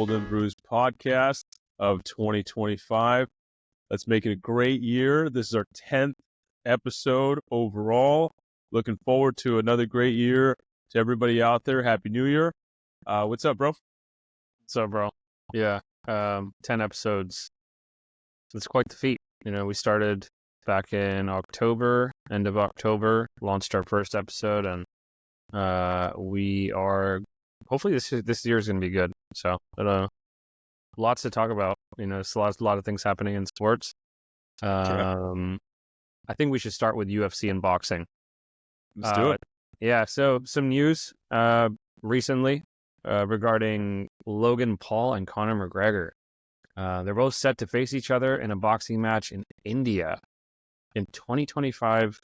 Golden Brews podcast of 2025. Let's make it a great year. This is our 10th episode overall. Looking forward to another great year. To everybody out there, Happy New Year. What's up, bro? What's up, bro? Yeah, 10 episodes. It's quite the feat. You know, we started back in October, end of October, launched our first episode, and we are hopefully this year is going to be good. So, lots to talk about. You know, there's a lot of things happening in sports. I think we should start with UFC and boxing. Let's do it. Yeah. So some news recently regarding Logan Paul and Conor McGregor. They're both set to face each other in a boxing match in India in 2025.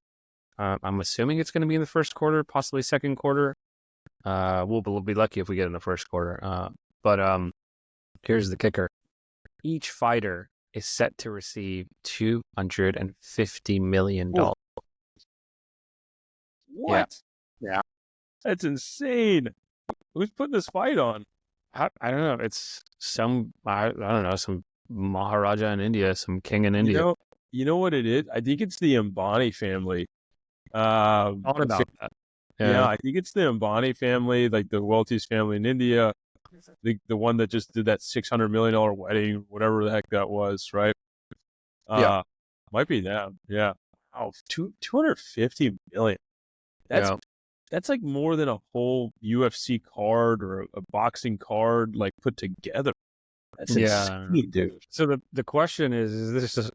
I'm assuming it's going to be in the first quarter, possibly second quarter. We'll be lucky if we get in the first quarter. But here's the kicker. Each fighter is set to receive $250 million. Whoa. What? Yeah. That's insane. Who's putting this fight on? I don't know. It's some, I don't know, some Maharaja in India, some king in India. You know what it is? I think it's the Ambani family. Thought about that. Yeah, I think it's the Ambani family, like the wealthiest family in India. The one that just did that $600 million wedding, whatever the heck that was, right? Yeah. Might be them. Yeah. Oh, $250 million. That's like more than a whole UFC card or a boxing card like put together. That's insane, dude. So the question is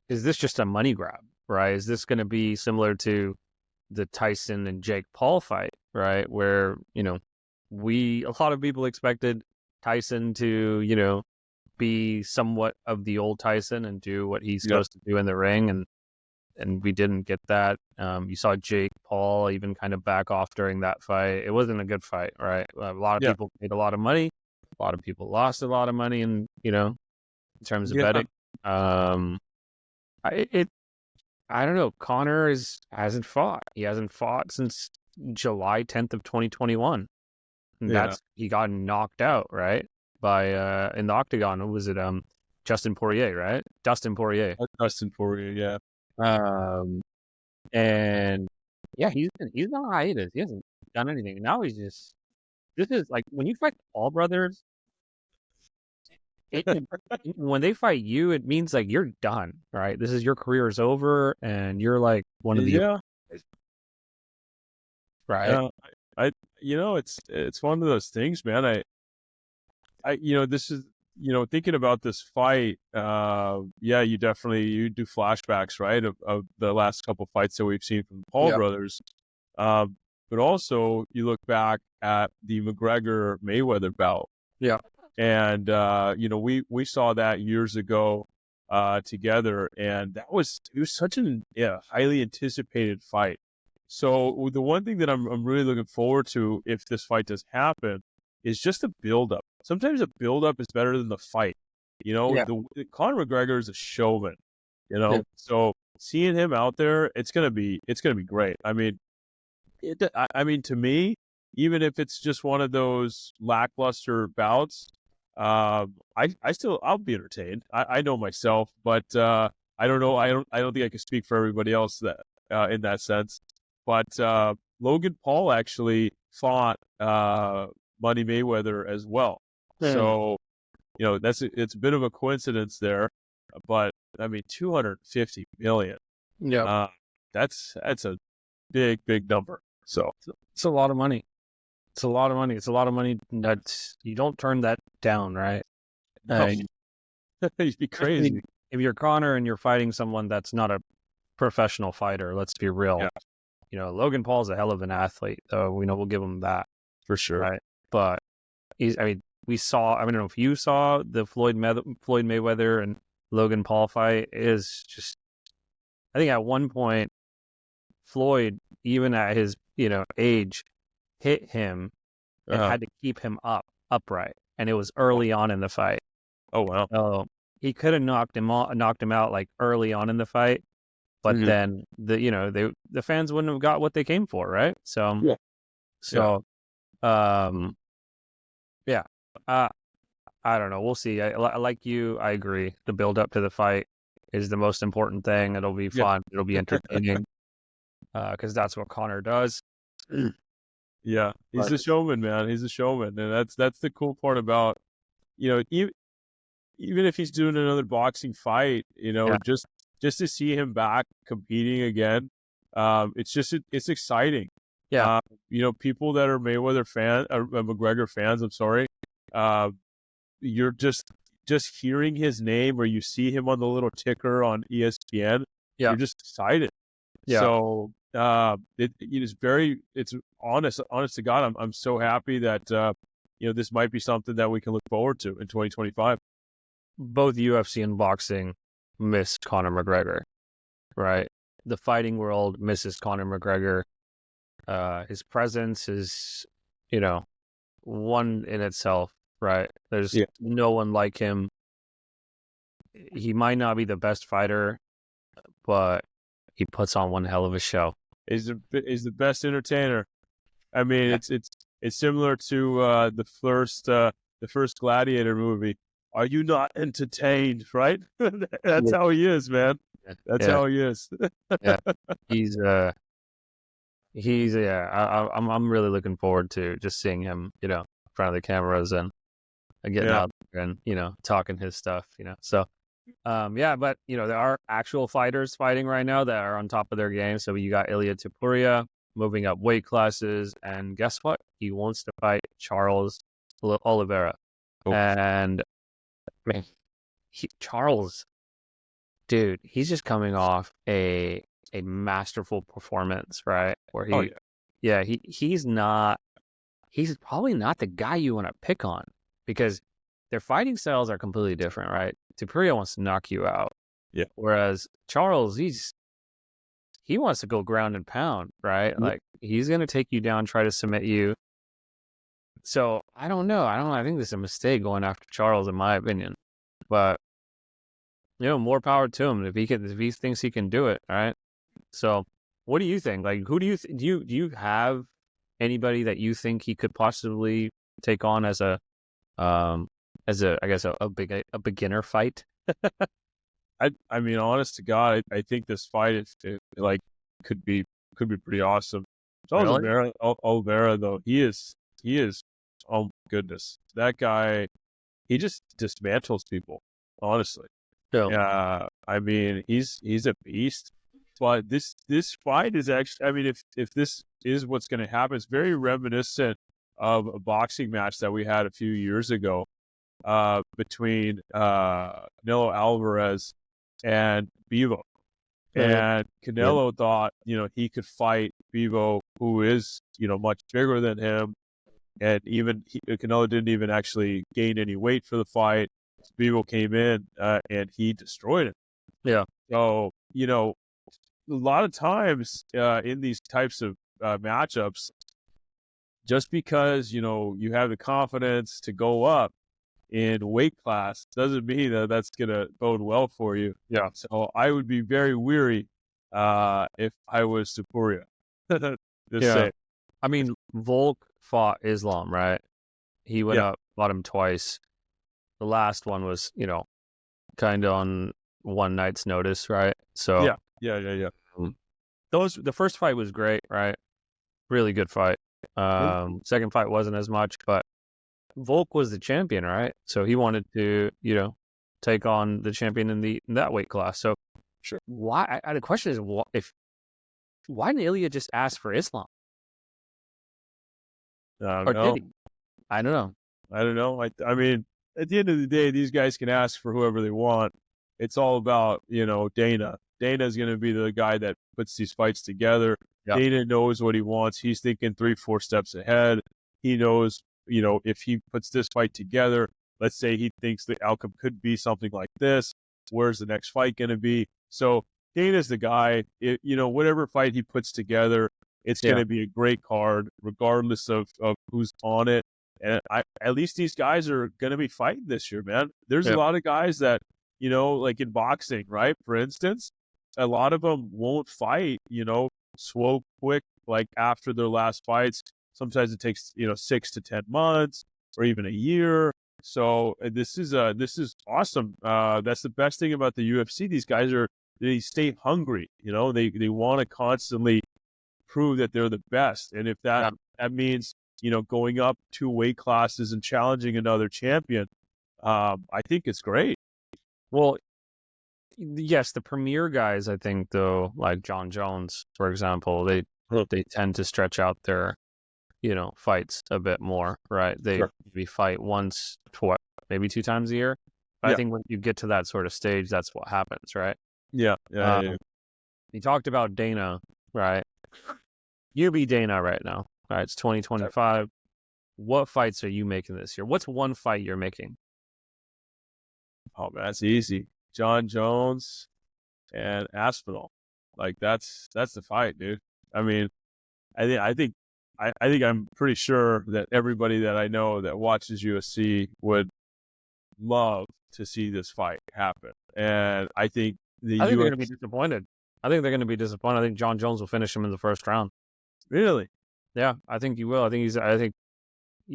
this just a money grab, right? Is this going to be similar to the Tyson and Jake Paul fight, right? Where, you know, a lot of people expected Tyson to, you know, be somewhat of the old Tyson and do what he's supposed to do in the ring, and we didn't get that. You saw Jake Paul even kind of back off during that fight. It wasn't a good fight, right? A lot of people made a lot of money. A lot of people lost a lot of money, in terms of betting. I don't know. Conor hasn't fought. He hasn't fought since July 10th of 2021. And he got knocked out, right? By in the octagon. What was it? Dustin Poirier, right? Dustin Poirier, yeah. And yeah, he's on hiatus. He hasn't done anything. Now this is like when you fight the Paul brothers, when they fight you, it means like you're done, right? This is your career is over, and you're like one of the right. It's one of those things, man. This is, thinking about this fight. You do flashbacks, right, of the last couple fights that we've seen from the Paul brothers. But also you look back at the McGregor Mayweather bout. Yeah. And, we saw that years ago together, and it was such a highly anticipated fight. So the one thing that I'm really looking forward to, if this fight does happen, is just the build-up. Sometimes the build-up is better than the fight. Conor McGregor is a showman, so seeing him out there, it's gonna be great. I mean, to me, even if it's just one of those lackluster bouts, I'll be entertained. I know myself, but I don't know. I don't think I can speak for everybody else that in that sense. But Logan Paul actually fought Money Mayweather as well. So it's a bit of a coincidence there. But I mean, $250 million. Yeah, that's a big number. So it's a lot of money. It's a lot of money. It's a lot of money that you don't turn that down, right? You'd be crazy. If you're Conor and you're fighting someone that's not a professional fighter, let's be real. Yeah. Logan Paul's a hell of an athlete, though. We'll give him that for sure. Right? But we saw. I don't know if you saw the Floyd Mayweather and Logan Paul fight. It is just, I think at one point, Floyd, even at his age, hit him and had to keep him upright, and it was early on in the fight. Oh wow! So he could have knocked him out like early on in the fight, but then the fans wouldn't have got what they came for, right? I don't know. We'll see. Like you, I agree. The build up to the fight is the most important thing. It'll be Yeah. fun. It'll be entertaining because that's what Conor does. Yeah, he's But a showman, man. He's a showman, and that's the cool part about, even if he's doing another boxing fight, yeah, just to see him back competing again, it's exciting. yeah, People that are Mayweather fan or McGregor fans, I'm sorry, uh, you're just hearing his name or you see him on the little ticker on ESPN, yeah, you're just excited. yeah. So it's honest to God. I'm so happy that this might be something that we can look forward to in 2025. Both UFC and boxing miss Conor McGregor, right? The fighting world misses Conor McGregor. His presence is, one in itself, right? There's Yeah. no one like him. He might not be the best fighter, but he puts on one hell of a show. Is the best entertainer. I mean, Yeah. it's similar to the first Gladiator movie. Are you not entertained? Right? That's how he is, man. That's Yeah, how he is. yeah. He's I'm really looking forward to just seeing him, in front of the cameras and getting Yeah. out there and talking his stuff, So, but there are actual fighters fighting right now that are on top of their game. So you got Ilya Topuria moving up weight classes, and guess what? He wants to fight Charles Oliveira, Oh. and man, Charles, dude, he's just coming off a masterful performance, right? Where Oh yeah. he's probably not the guy you want to pick on because their fighting styles are completely different, right? Topuria wants to knock you out. Yeah. Whereas Charles, he wants to go ground and pound, right? Yeah. Like he's going to take you down, try to submit you. So I don't know. I think this is a mistake going after Charles, in my opinion. But more power to him if he thinks he can do it. All right. So what do you think? Like, who do you have anybody that you think he could possibly take on as a I guess a beginner fight? I mean, honest to God, I think this fight could be pretty awesome. Charles Really? Oliveira, though, he is oh my goodness, that guy, he just dismantles people. Honestly, So I mean, he's a beast. But this fight is actually, I mean, if this is what's going to happen, it's very reminiscent of a boxing match that we had a few years ago between Canelo Alvarez and Bivol. And Canelo thought, he could fight Bivol, who is, much bigger than him. And even Canelo didn't even actually gain any weight for the fight. Bivol came in and he destroyed him. yeah, So, a lot of times in these types of matchups, just because, you have the confidence to go up in weight class doesn't mean that that's going to bode well for you. yeah, So I would be very weary if I was Topuria. Just yeah. say, I mean, Volk fought Islam, right? He went yeah, up, fought him twice. The last one was, kind of on one night's notice, right? So yeah. the first fight was great, right? Really good fight. Second fight wasn't as much, but Volk was the champion, right? So he wanted to, take on the champion in that weight class. So Sure. why? The question is, why didn't Ilya just ask for Islam, I don't or know. did he? I don't know. I don't know. I mean, at the end of the day, these guys can ask for whoever they want. It's all about, Dana. Dana is going to be the guy that puts these fights together. Yeah. Dana knows what he wants. He's thinking 3-4 steps ahead. He knows, if he puts this fight together, let's say he thinks the outcome could be something like this. Where's the next fight going to be? So Dana's the guy. Whatever fight he puts together, it's going Yeah. to be a great card, regardless of who's on it. And at least these guys are going to be fighting this year, man. There's a lot of guys that, like in boxing, right? For instance, a lot of them won't fight, so quick, like after their last fights. Sometimes it takes, 6 to 10 months or even a year. So this is awesome. That's the best thing about the UFC. These guys they stay hungry. They want to constantly prove that they're the best. And if that means, going up 2 weight classes and challenging another champion, I think it's great. Well, yes, the premier guys, I think, though, like John Jones, for example, they tend to stretch out their, fights a bit more, right? They maybe fight once, twice, maybe 2 times a year. But I think when you get to that sort of stage, that's what happens, right? Yeah. You talked about Dana, right? You be Dana right now, right? It's 2025. What fights are you making this year? What's one fight you're making? Oh, man, that's easy. John Jones and Aspinall. Like that's the fight, dude. I mean, I think I'm pretty sure that everybody that I know that watches UFC would love to see this fight happen. And I think they're going to be disappointed. I think John Jones will finish him in the first round. Really? Yeah, I think he will.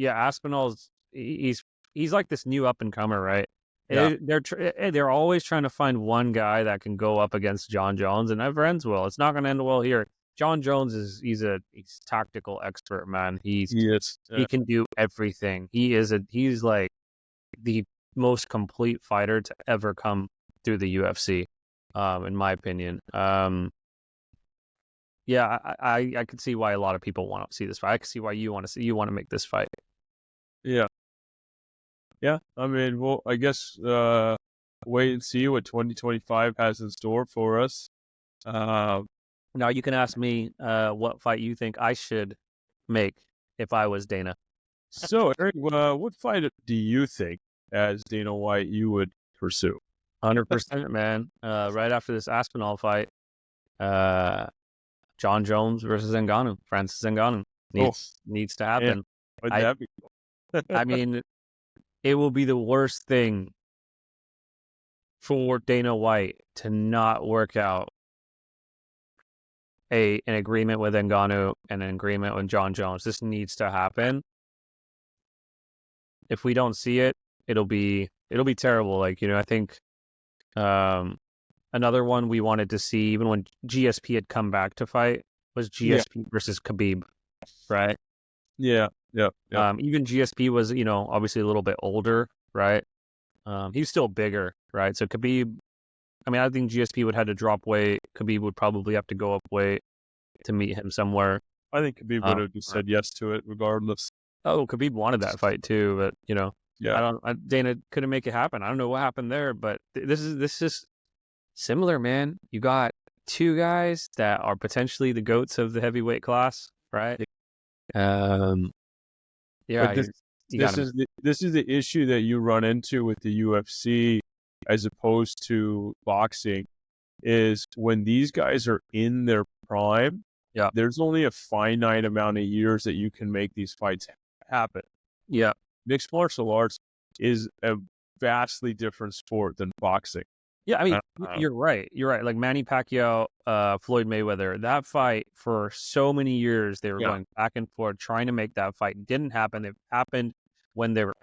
Aspinall's he's like this new up and comer, right? Yeah. They're always trying to find one guy that can go up against John Jones, and never ends well. It's not going to end well here. John Jones he's tactical expert, man. He can do everything. He's like the most complete fighter to ever come through the UFC, in my opinion. I could see why a lot of people want to see this fight. I can see why you want to make this fight. Yeah. Yeah. I mean, well, I guess wait and see what 2025 has in store for us. Now you can ask me what fight you think I should make if I was Dana. So, Eric, what fight do you think, as Dana White, you would pursue? 100%, man. Right after this Aspinall fight, John Jones versus Francis Ngannou needs to happen. Would that be cool? I mean, it will be the worst thing for Dana White to not work out an agreement with Ngannou and an agreement with John Jones. This needs to happen. If we don't see it, it'll be terrible. Like, I think another one we wanted to see, even when GSP had come back to fight, was GSP versus Khabib, right? Yeah. Even GSP was, obviously a little bit older, right? He's still bigger, right? So Khabib, I think GSP would have to drop weight. Khabib would probably have to go up weight to meet him somewhere. I think Khabib would have just said yes to it regardless. Oh, Khabib wanted that fight too, but Dana couldn't make it happen. I don't know what happened there, but this is similar, man. You got 2 guys that are potentially the GOATs of the heavyweight class, right? This is the issue that you run into with the UFC as opposed to boxing, is when these guys are in their prime, there's only a finite amount of years that you can make these fights happen. Yeah. Mixed martial arts is a vastly different sport than boxing. Yeah, you're right. Like Manny Pacquiao, Floyd Mayweather, that fight for so many years, they were going back and forth trying to make that fight. Didn't happen. It happened when they were,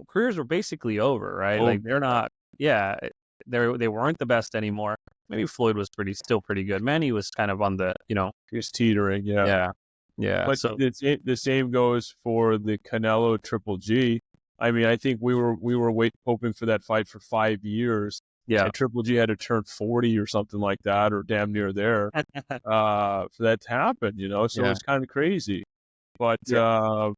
careers were basically over, right? Like they're not, they weren't the best anymore. Maybe Floyd was still pretty good. Manny was kind of on the, he was teetering. Yeah. But so the same goes for the Canelo Triple G. I think we were hoping for that fight for 5 years. Yeah. And Triple G had to turn 40 or something like that, or damn near there, for that to happen, So it's kind of crazy. But that's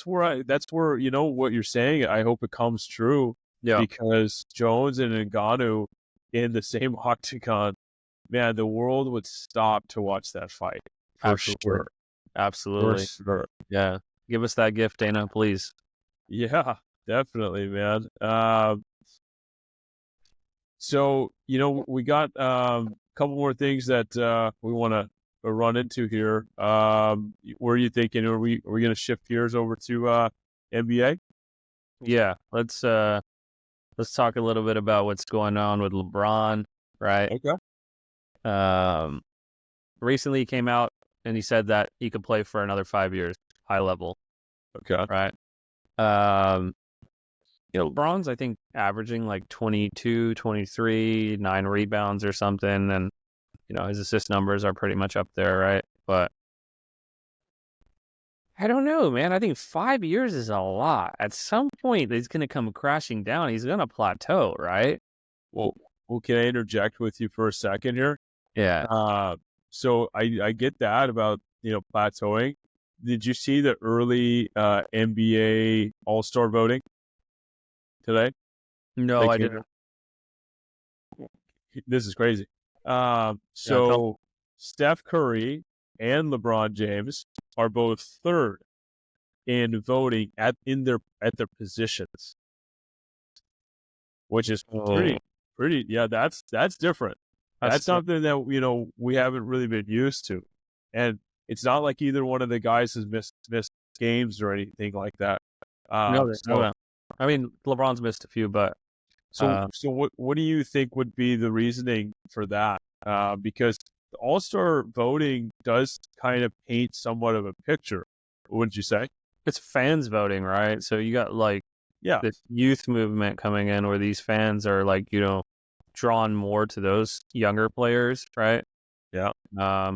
where what you're saying. I hope it comes true. Yeah. Because Jones and Ngannou in the same octagon, man, the world would stop to watch that fight. Sure. Absolutely. For sure. Yeah. Give us that gift, Dana, please. Yeah, definitely, man. So, we got a couple more things that we want to run into here. Where are you thinking? Are we going to shift gears over to NBA? Yeah, let's talk a little bit about what's going on with LeBron, right? Okay. Recently he came out and he said that he could play for another 5 years, high level. Okay. Right. Um, LeBron's, I think, averaging like 22, 23, 9 rebounds or something. And, his assist numbers are pretty much up there, right? But I don't know, man. I think 5 years is a lot. At some point, he's going to come crashing down. He's going to plateau, right? Well, can I interject with you for a second here? Yeah. So I get that about, plateauing. Did you see the early NBA All-Star voting today? No, I didn't. This is crazy. So Steph Curry and LeBron James are both third in voting at their positions, which is pretty. Yeah, that's different. That's something that we haven't really been used to, and it's not like either one of the guys has missed games or anything like that. No. I mean, LeBron's missed a few, but so what do you think would be the reasoning for that? Because the All-Star voting does kind of paint somewhat of a picture, wouldn't you say? it's fans voting, right? So you got this youth movement coming in where these fans are drawn more to those younger players, right? Yeah.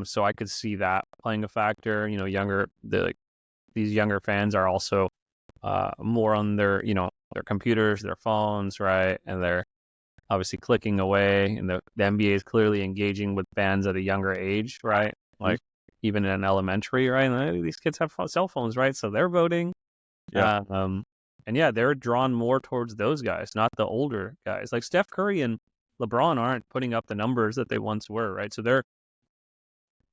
So I could see that playing a factor. These younger fans are also more on their computers, their phones, right? And they're obviously clicking away, and the NBA is clearly engaging with fans at a younger age, right? Like even in elementary, right? And these kids have cell phones, right? So they're voting. Yeah. And they're drawn more towards those guys, not the older guys. Like Steph Curry and LeBron aren't putting up the numbers that they once were, right? So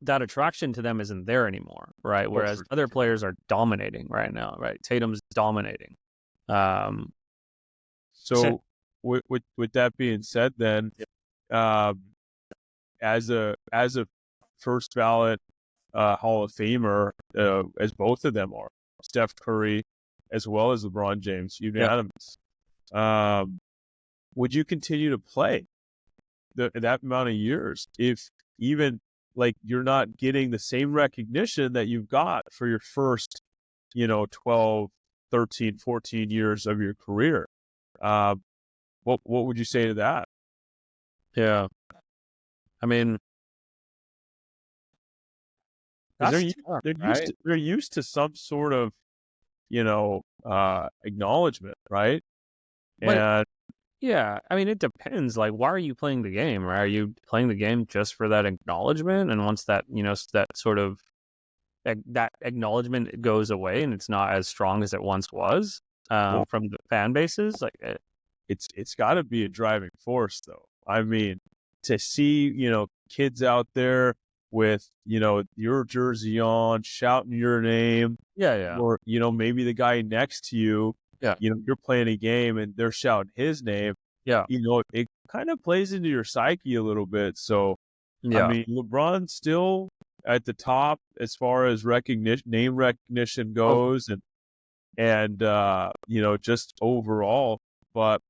that attraction to them isn't there anymore, right? Whereas other players are dominating right now, right? Tatum's dominating. So with that being said, then, as a first ballot Hall of Famer, as both of them are, Steph Curry as well as LeBron James, unanimous. Would you continue to play that amount of years if even you're not getting the same recognition that you've got for your first 12, 13, 14 years of your career? What would you say to that? Yeah, I mean, they're used to some sort of acknowledgement, right? And yeah, I mean, it depends. Like, why are you playing the game? Right? Are you playing the game just for that acknowledgement? And once that that sort of that acknowledgement goes away and it's not as strong as it once was from the fan bases, it's got to be a driving force, though. I mean, to see kids out there with your jersey on, shouting your name, or maybe the guy next to you, you're playing a game and they're shouting his name, it kind of plays into your psyche a little bit. So I mean, LeBron's still at the top as far as name recognition goes, and just overall. But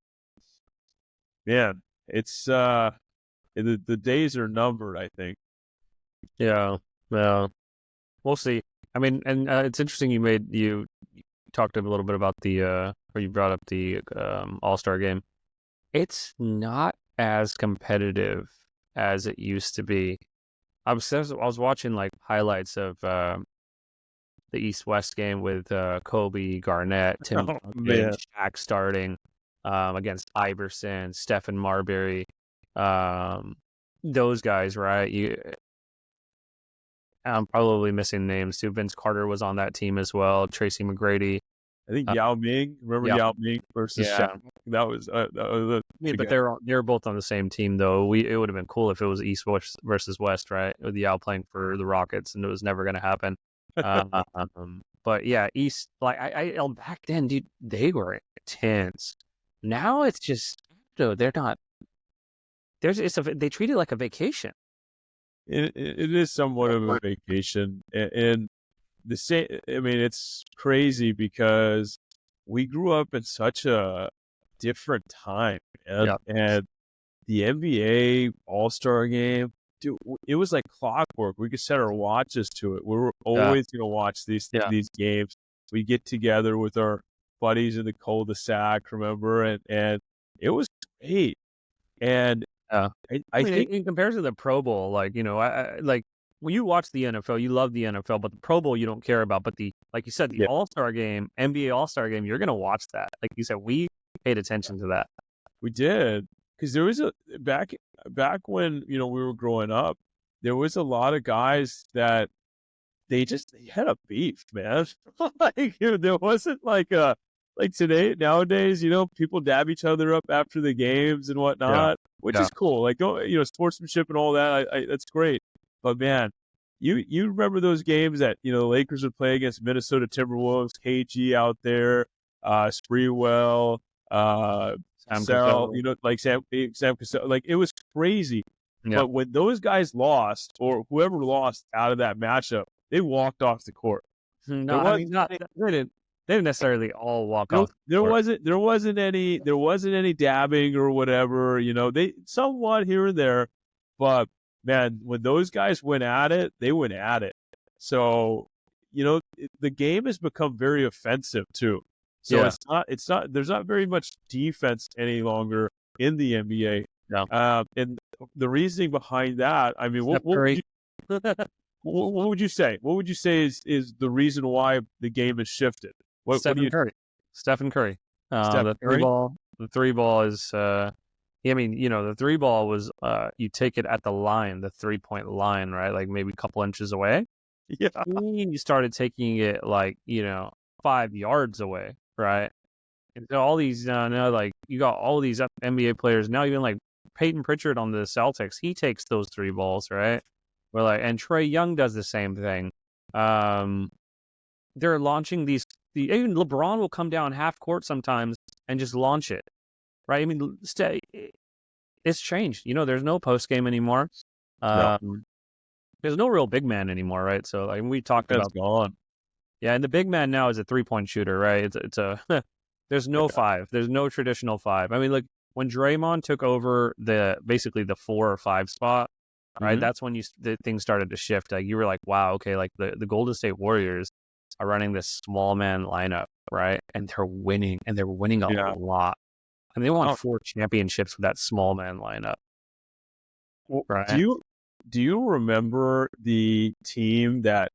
man, it's the days are numbered, I think. Yeah, well, we'll see. I mean, and it's interesting you talked a little bit about or you brought up the All-Star game. It's not as competitive as it used to be. I was watching highlights of the East-West game with Kobe, Garnett, Tim Duncan, Shaq starting against Iverson, Stephen Marbury, those guys, right? I'm probably missing names too. Vince Carter was on that team as well. Tracy McGrady. I think Yao Ming. Remember Yao Ming versus Shaq? That was but they're both on the same team though. It would have been cool if it was East versus West, right? With Yao playing for the Rockets, and it was never going to happen. But yeah, East. I back then, dude, they were intense. Now it's just they're not. They treat it like a vacation. It is somewhat of a vacation, and the same. I mean, it's crazy because we grew up in such a different time, and the NBA All-Star game, dude, it was like clockwork. We could set our watches to it. We were always going to watch these games. We get together with our buddies in the cul-de-sac, remember? And it was great. And I I mean, think, in comparison to the Pro Bowl, like, I like when you watch the NFL, you love the NFL, but the Pro Bowl you don't care about. But like you said, the yeah, All-Star game, NBA All-Star game, you're gonna watch that. Like you said, we paid attention to that. we did, because there was back when we were growing up, there was a lot of guys that they had a beef, man. Like there wasn't like today nowadays, people dab each other up after the games and Yeah, whatnot, which yeah, is cool. Like sportsmanship and all that. That's great. But man, you remember those games that the Lakers would play against Minnesota Timberwolves, KG out there, Spreewell, Sam Cassell, Cassell. like Sam Cassell, like it was crazy. Yeah. But when those guys lost, or whoever lost out of that matchup, they walked off the court. No, There I was mean, not they didn't necessarily all walk there, off the court. there wasn't any dabbing or whatever. They somewhat here and there, but man, when those guys went at it, they went at it. So the game has become very offensive too. So Yeah. it's not there's not very much defense any longer in the NBA. No. And the reasoning behind that, I mean, Steph Curry. what would you say? What would you say is the reason why the game has shifted? What do you? Stephen Curry. Steph The Curry? the three ball is I mean, the three ball was you take it at the line, the 3-point line, right? Like maybe a couple inches away. Yeah, You started taking it like, 5 yards away, right? And so all these now, like you got all these NBA players now, even like Peyton Pritchard on the Celtics, he takes those three balls, right? Where like, and Trae Young does the same thing. They're launching even LeBron will come down half court sometimes and just launch it, right? I mean, it's changed. There's no post game anymore. no, There's no real big man anymore, right? So like we talked that's about, gone. yeah, and the big man now is a 3-point shooter, right? It's a there's no five. There's no traditional five. I mean, like when Draymond took over basically the 4 or 5 spot, right? Mhm. That's when the things started to shift. Like you were like, wow, okay, like the Golden State Warriors are running this small man lineup, right? And they're winning, and they're winning a Yeah. lot. And they won Oh, 4 championships with that small man lineup, well, right? do you remember the team that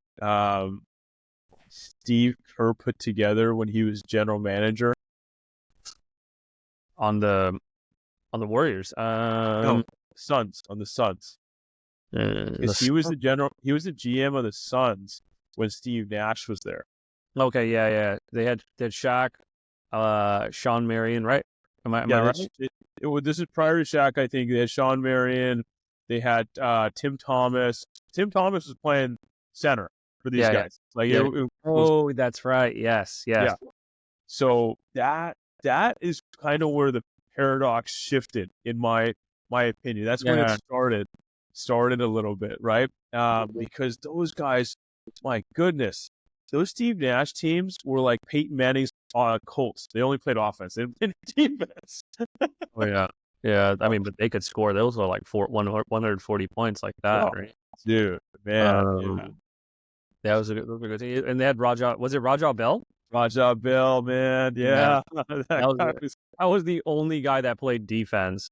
Steve Kerr put together when he was general manager? On the Warriors, No, Suns, on the Suns. Because he was the GM of the Suns when Steve Nash was there. Okay, yeah. They had Shaq, Sean Marion, right? Am I right? This is prior to Shaq, I think. They had Sean Marion. They had Tim Thomas. Tim Thomas was playing center for these guys. Like Yeah. it was, That's right. Yes. yeah. So that is kind of where the paradox shifted, in my opinion. That's when it started a little bit, right? Because those guys, my goodness, those Steve Nash teams were like Peyton Manning's Colts. They only played offense. They didn't play defense. Oh yeah. Yeah, I mean, but they could score. Those were like 140 points like that, Oh, right? dude, man, That was a good team. And they had Raja. Was it Raja Bell? Raja Bell, man, yeah. That was the only guy that played defense.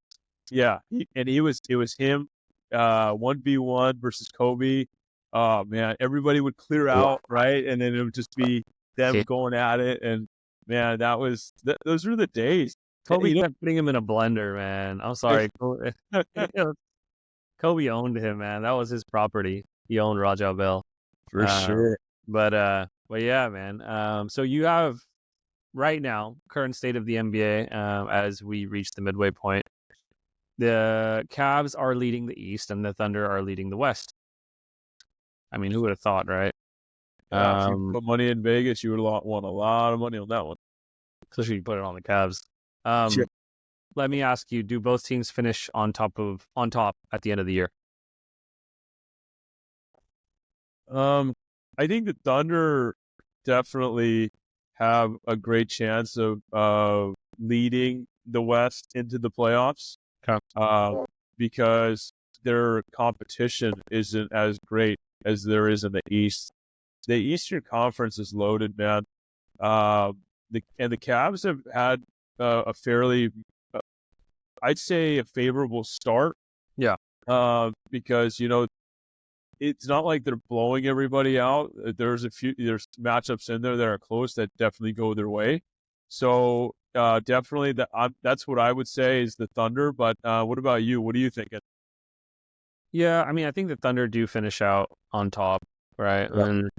Yeah, it was him, 1v1 versus Kobe. Oh man, everybody would clear out, right, and then it would just be them going at it. And man, those were the days. Kobe kept putting him in a blender, man. I'm sorry. Kobe owned him, man. That was his property. He owned Raja Bell. For sure. But yeah, man. So you have right now, current state of the NBA, as we reach the midway point, the Cavs are leading the East and the Thunder are leading the West. I mean, who would have thought, right? If you put money in Vegas, you would have won a lot of money on that one. Especially you put it on the Cavs. Sure. Let me ask you: do both teams finish on top at the end of the year? I think the Thunder definitely have a great chance of leading the West into the playoffs. Okay. Because their competition isn't as great as there is in the East. The Eastern Conference is loaded, man. the Cavs have had a fairly, I'd say, a favorable start. Yeah. Because it's not like they're blowing everybody out. There's matchups in there that are close that definitely go their way. So definitely that's what I would say is the Thunder. But what about you? What are you thinking? Yeah, I mean, I think the Thunder do finish out on top, right? Yeah. And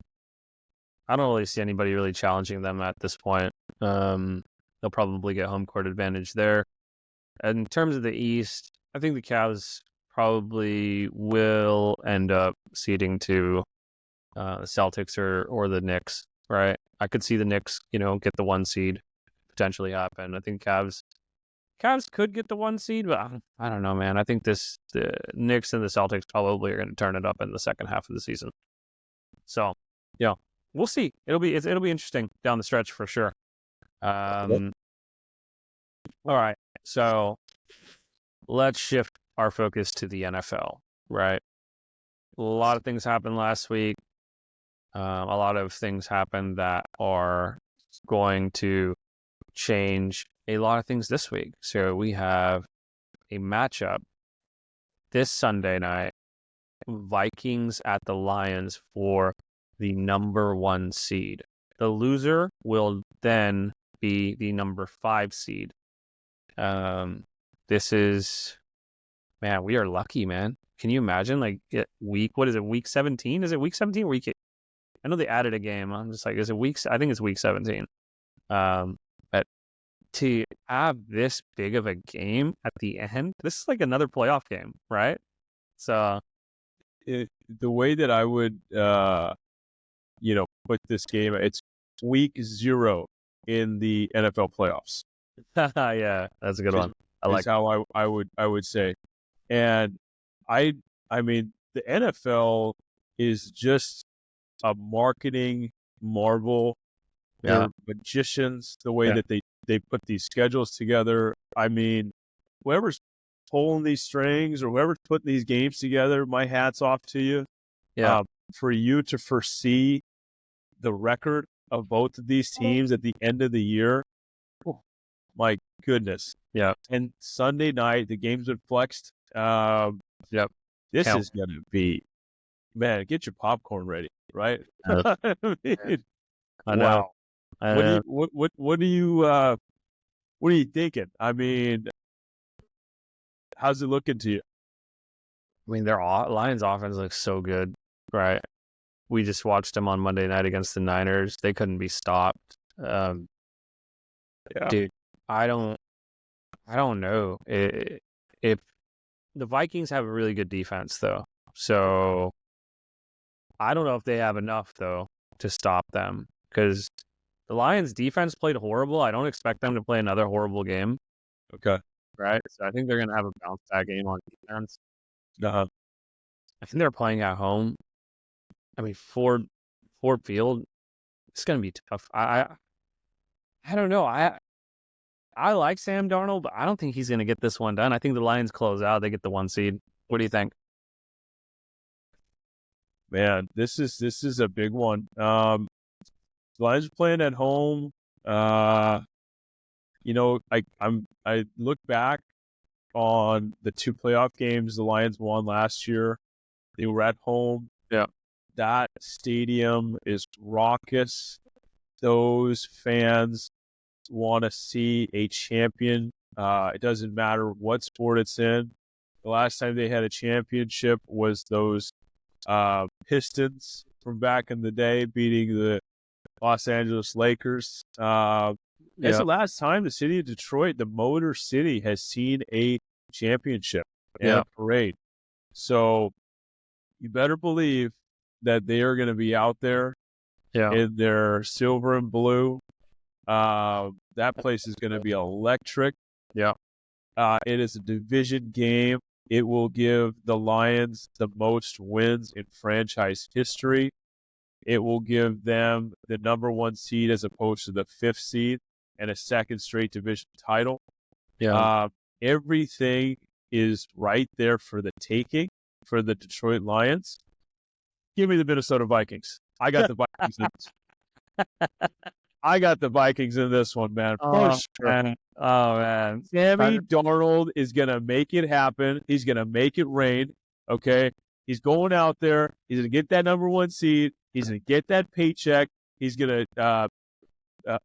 I don't really see anybody really challenging them at this point. They'll probably get home court advantage there. And in terms of the East, I think the Cavs probably will end up ceding to the Celtics or the Knicks, right? I could see the Knicks, get the 1 seed potentially happen. I think Cavs could get the 1 seed, but I don't know, man. I think the Knicks and the Celtics probably are going to turn it up in the second half of the season. So, yeah, we'll see. It'll be interesting down the stretch for sure. All right, so let's shift our focus to the NFL, right? A lot of things happened last week. A lot of things happened that are going to change a lot of things this week. So we have a matchup this Sunday night, Vikings at the Lions for the number 1 seed. The loser will then be the number 5 seed. This is, man, we are lucky, man. Can you imagine, week 17? Is it week 17 or week 8? I know they added a game. I'm just like, is it I think it's week 17. But to have this big of a game at the end, this is like another playoff game, right? So the way that I would, put this game, it's week 0 in the NFL playoffs. yeah, that's a good one. I like how I would say, and I mean the NFL is just a marketing marvel. They're magicians. The way that they put these schedules together. I mean, whoever's pulling these strings or whoever's putting these games together, my hat's off to you. Yeah. For you to foresee the record of both of these teams at the end of the year, my goodness. Yeah. And Sunday night, the games are flexed. This is going to be, man, get your popcorn ready, right? I Wow. know. What are you thinking? I mean, how's it looking to you? I mean, their Lions offense looks so good, right? We just watched them on Monday night against the Niners. They couldn't be stopped. Dude, I don't know if the Vikings have a really good defense though. So I don't know if they have enough though to stop them because the Lions defense played horrible. I don't expect them to play another horrible game. Okay. Right. So I think they're going to have a bounce back game on defense. Uh-huh. I think they're playing at home. I mean, Ford Field, it's going to be tough. I don't know. I like Sam Darnold, but I don't think he's going to get this one done. I think the Lions close out. They get the 1 seed. What do you think? Man, this is a big one. The Lions are playing at home. I look back on the 2 playoff games the Lions won last year. They were at home. Yeah. That stadium is raucous. Those fans want to see a champion. It doesn't matter what sport it's in. The last time they had a championship was those Pistons from back in the day beating the Los Angeles Lakers. That's the last time the city of Detroit, the Motor City, has seen a championship and a parade. So you better believe that they are going to be out there in their silver and blue. That place is going to be electric. Yeah. It is a division game. It will give the Lions the most wins in franchise history. It will give them the number 1 seed as opposed to the 5th seed and a 2nd straight division title. Yeah. Everything is right there for the taking for the Detroit Lions. Give me the Minnesota Vikings. I got the Vikings. I got the Vikings in this one, man. For sure. Man. Oh, man. Sammy Darnold is going to make it happen. He's going to make it rain. Okay. He's going out there. He's going to get that number 1 seed. He's going to get that paycheck. He's going to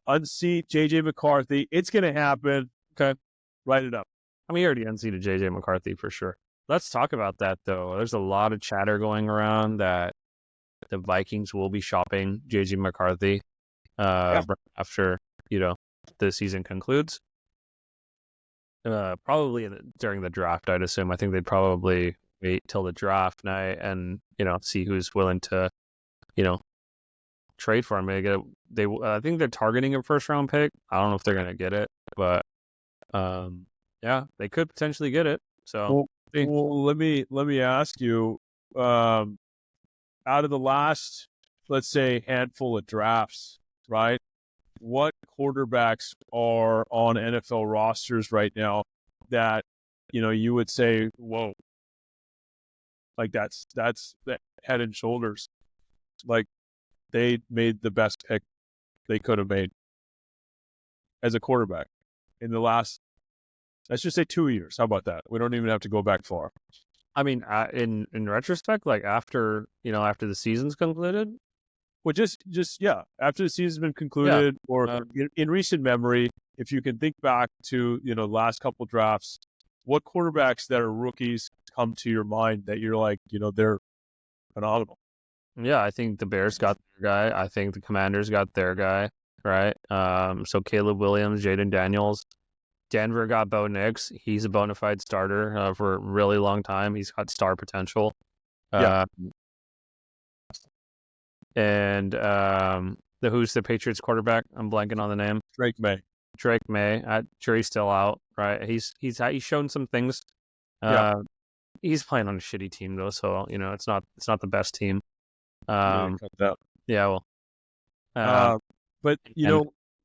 unseat JJ McCarthy. It's going to happen. Okay. Write it up. I mean, he already unseated JJ McCarthy for sure. Let's talk about that, though. There's a lot of chatter going around that the Vikings will be shopping JJ McCarthy after, the season concludes. Probably during the draft, I'd assume. I think they'd probably wait till the draft night and, see who's willing to, trade for him. I think they're targeting a first-round pick. I don't know if they're going to get it, but yeah, they could potentially get it. So, well, let me ask you, out of the last, let's say, handful of drafts, right? What quarterbacks are on NFL rosters right now that, you would say, whoa, like that's head and shoulders, like they made the best pick they could have made as a quarterback in the last, let's just say 2 years. How about that? We don't even have to go back far. I mean, in retrospect, like after the season's concluded. Well, just after the season's been concluded, or in recent memory, if you can think back to the last couple drafts, what quarterbacks that are rookies come to your mind that you're like, they're phenomenal? Yeah, I think the Bears got their guy. I think the Commanders got their guy, right? So Caleb Williams, Jaden Daniels. Denver got Bo Nix. He's a bona fide starter for a really long time. He's got star potential. And who's the Patriots quarterback? I'm blanking on the name. Drake May. I'm sure he's still out, right? He's shown some things. He's playing on a shitty team though, so it's not the best team. Yeah, well. But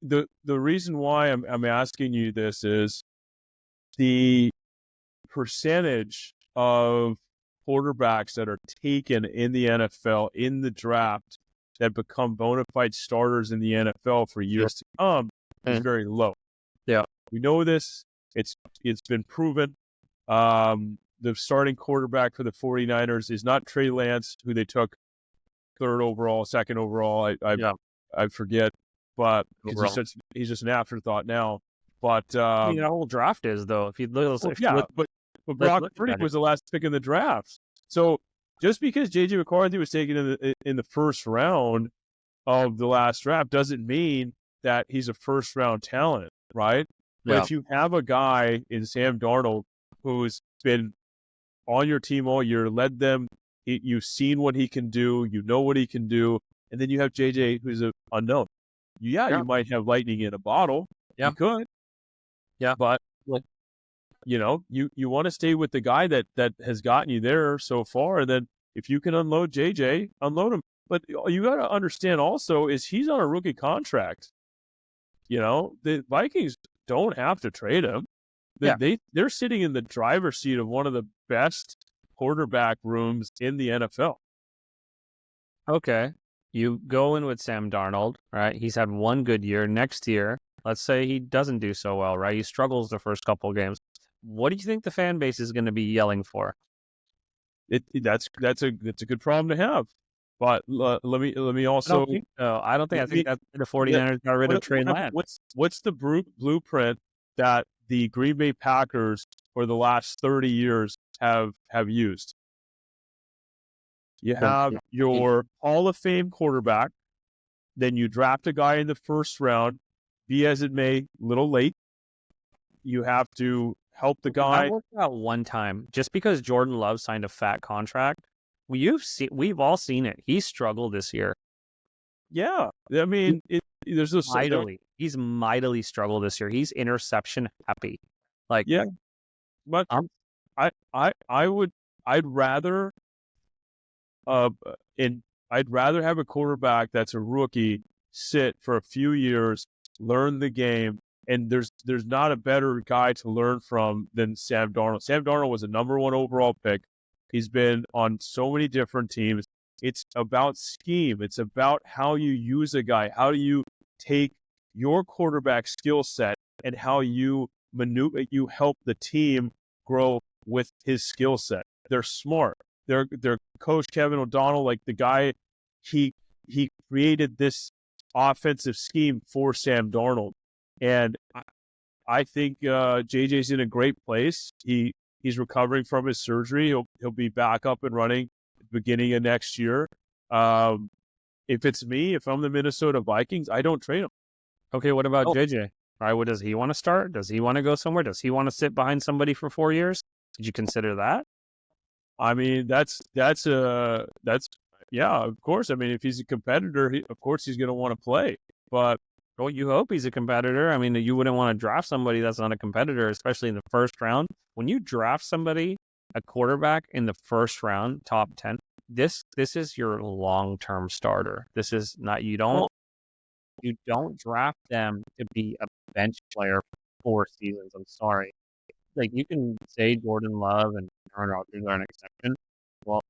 the reason why I'm asking you this is the percentage of quarterbacks that are taken in the NFL in the draft that become bona fide starters in the NFL for years to come is very low. Yeah, we know this. It's been proven. The starting quarterback for the 49ers is not Trey Lance, who they took third overall, second overall. I forget, but he's just an afterthought now. But the whole draft is though. If you look, but Brock Purdy was the last pick in the draft. So just because JJ McCarthy was taken in the first round of the last draft doesn't mean that he's a first round talent, right? But if you have a guy in Sam Darnold who's been on your team all year, led them, you've seen what he can do, what he can do, and then you have JJ who's an unknown. You might have lightning in a bottle. You could. Yeah. But you want to stay with the guy that has gotten you there so far, and then if you can unload JJ, unload him. But you got to understand also is he's on a rookie contract. The Vikings don't have to trade him. They're sitting in the driver's seat of one of the best quarterback rooms in the NFL. Okay. You go in with Sam Darnold, right? He's had one good year. Next year, let's say he doesn't do so well, right? He struggles the first couple of games. What do you think the fan base is going to be yelling for? That's a good problem to have. But let me also. I think that the 49ers got rid of Trey Lance. What's the blueprint that the Green Bay Packers for the last 30 years have used? You have your Hall of Fame quarterback, then you draft a guy in the first round, be as it may, a little late. You have to help the guy. I worked out one time, just because Jordan Love signed a fat contract. We've all seen it. He struggled this year. Yeah, I mean, there's this He's mightily struggled this year. He's interception happy. But I'd rather have a quarterback that's a rookie sit for a few years, learn the game, and there's not a better guy to learn from than Sam Darnold. Sam Darnold was a number 1 overall pick. He's been on so many different teams. It's about scheme. It's about how you use a guy. How do you take your quarterback skill set and how you you help the team grow with his skill set. They're smart. Their coach Kevin O'Donnell, like the guy, he created this offensive scheme for Sam Darnold, and I think JJ's in a great place. He's recovering from his surgery. He'll be back up and running at the beginning of next year. If it's me, if I'm the Minnesota Vikings, I don't trade him. Okay, what about JJ? All right, what does he want to start? Does he want to go somewhere? Does he want to sit behind somebody for 4 years? Did you consider that? I mean, that's yeah, of course. I mean, if he's a competitor, of course he's going to want to play. But well, you hope he's a competitor. I mean, you wouldn't want to draft somebody that's not a competitor, especially in the first round. When you draft somebody, a quarterback in the first round, top 10, this is your long-term starter. This is not you don't draft them to be a bench player for 4 seasons. I'm sorry. Like, you can say Jordan Love and Aaron Rodgers are an exception. Well,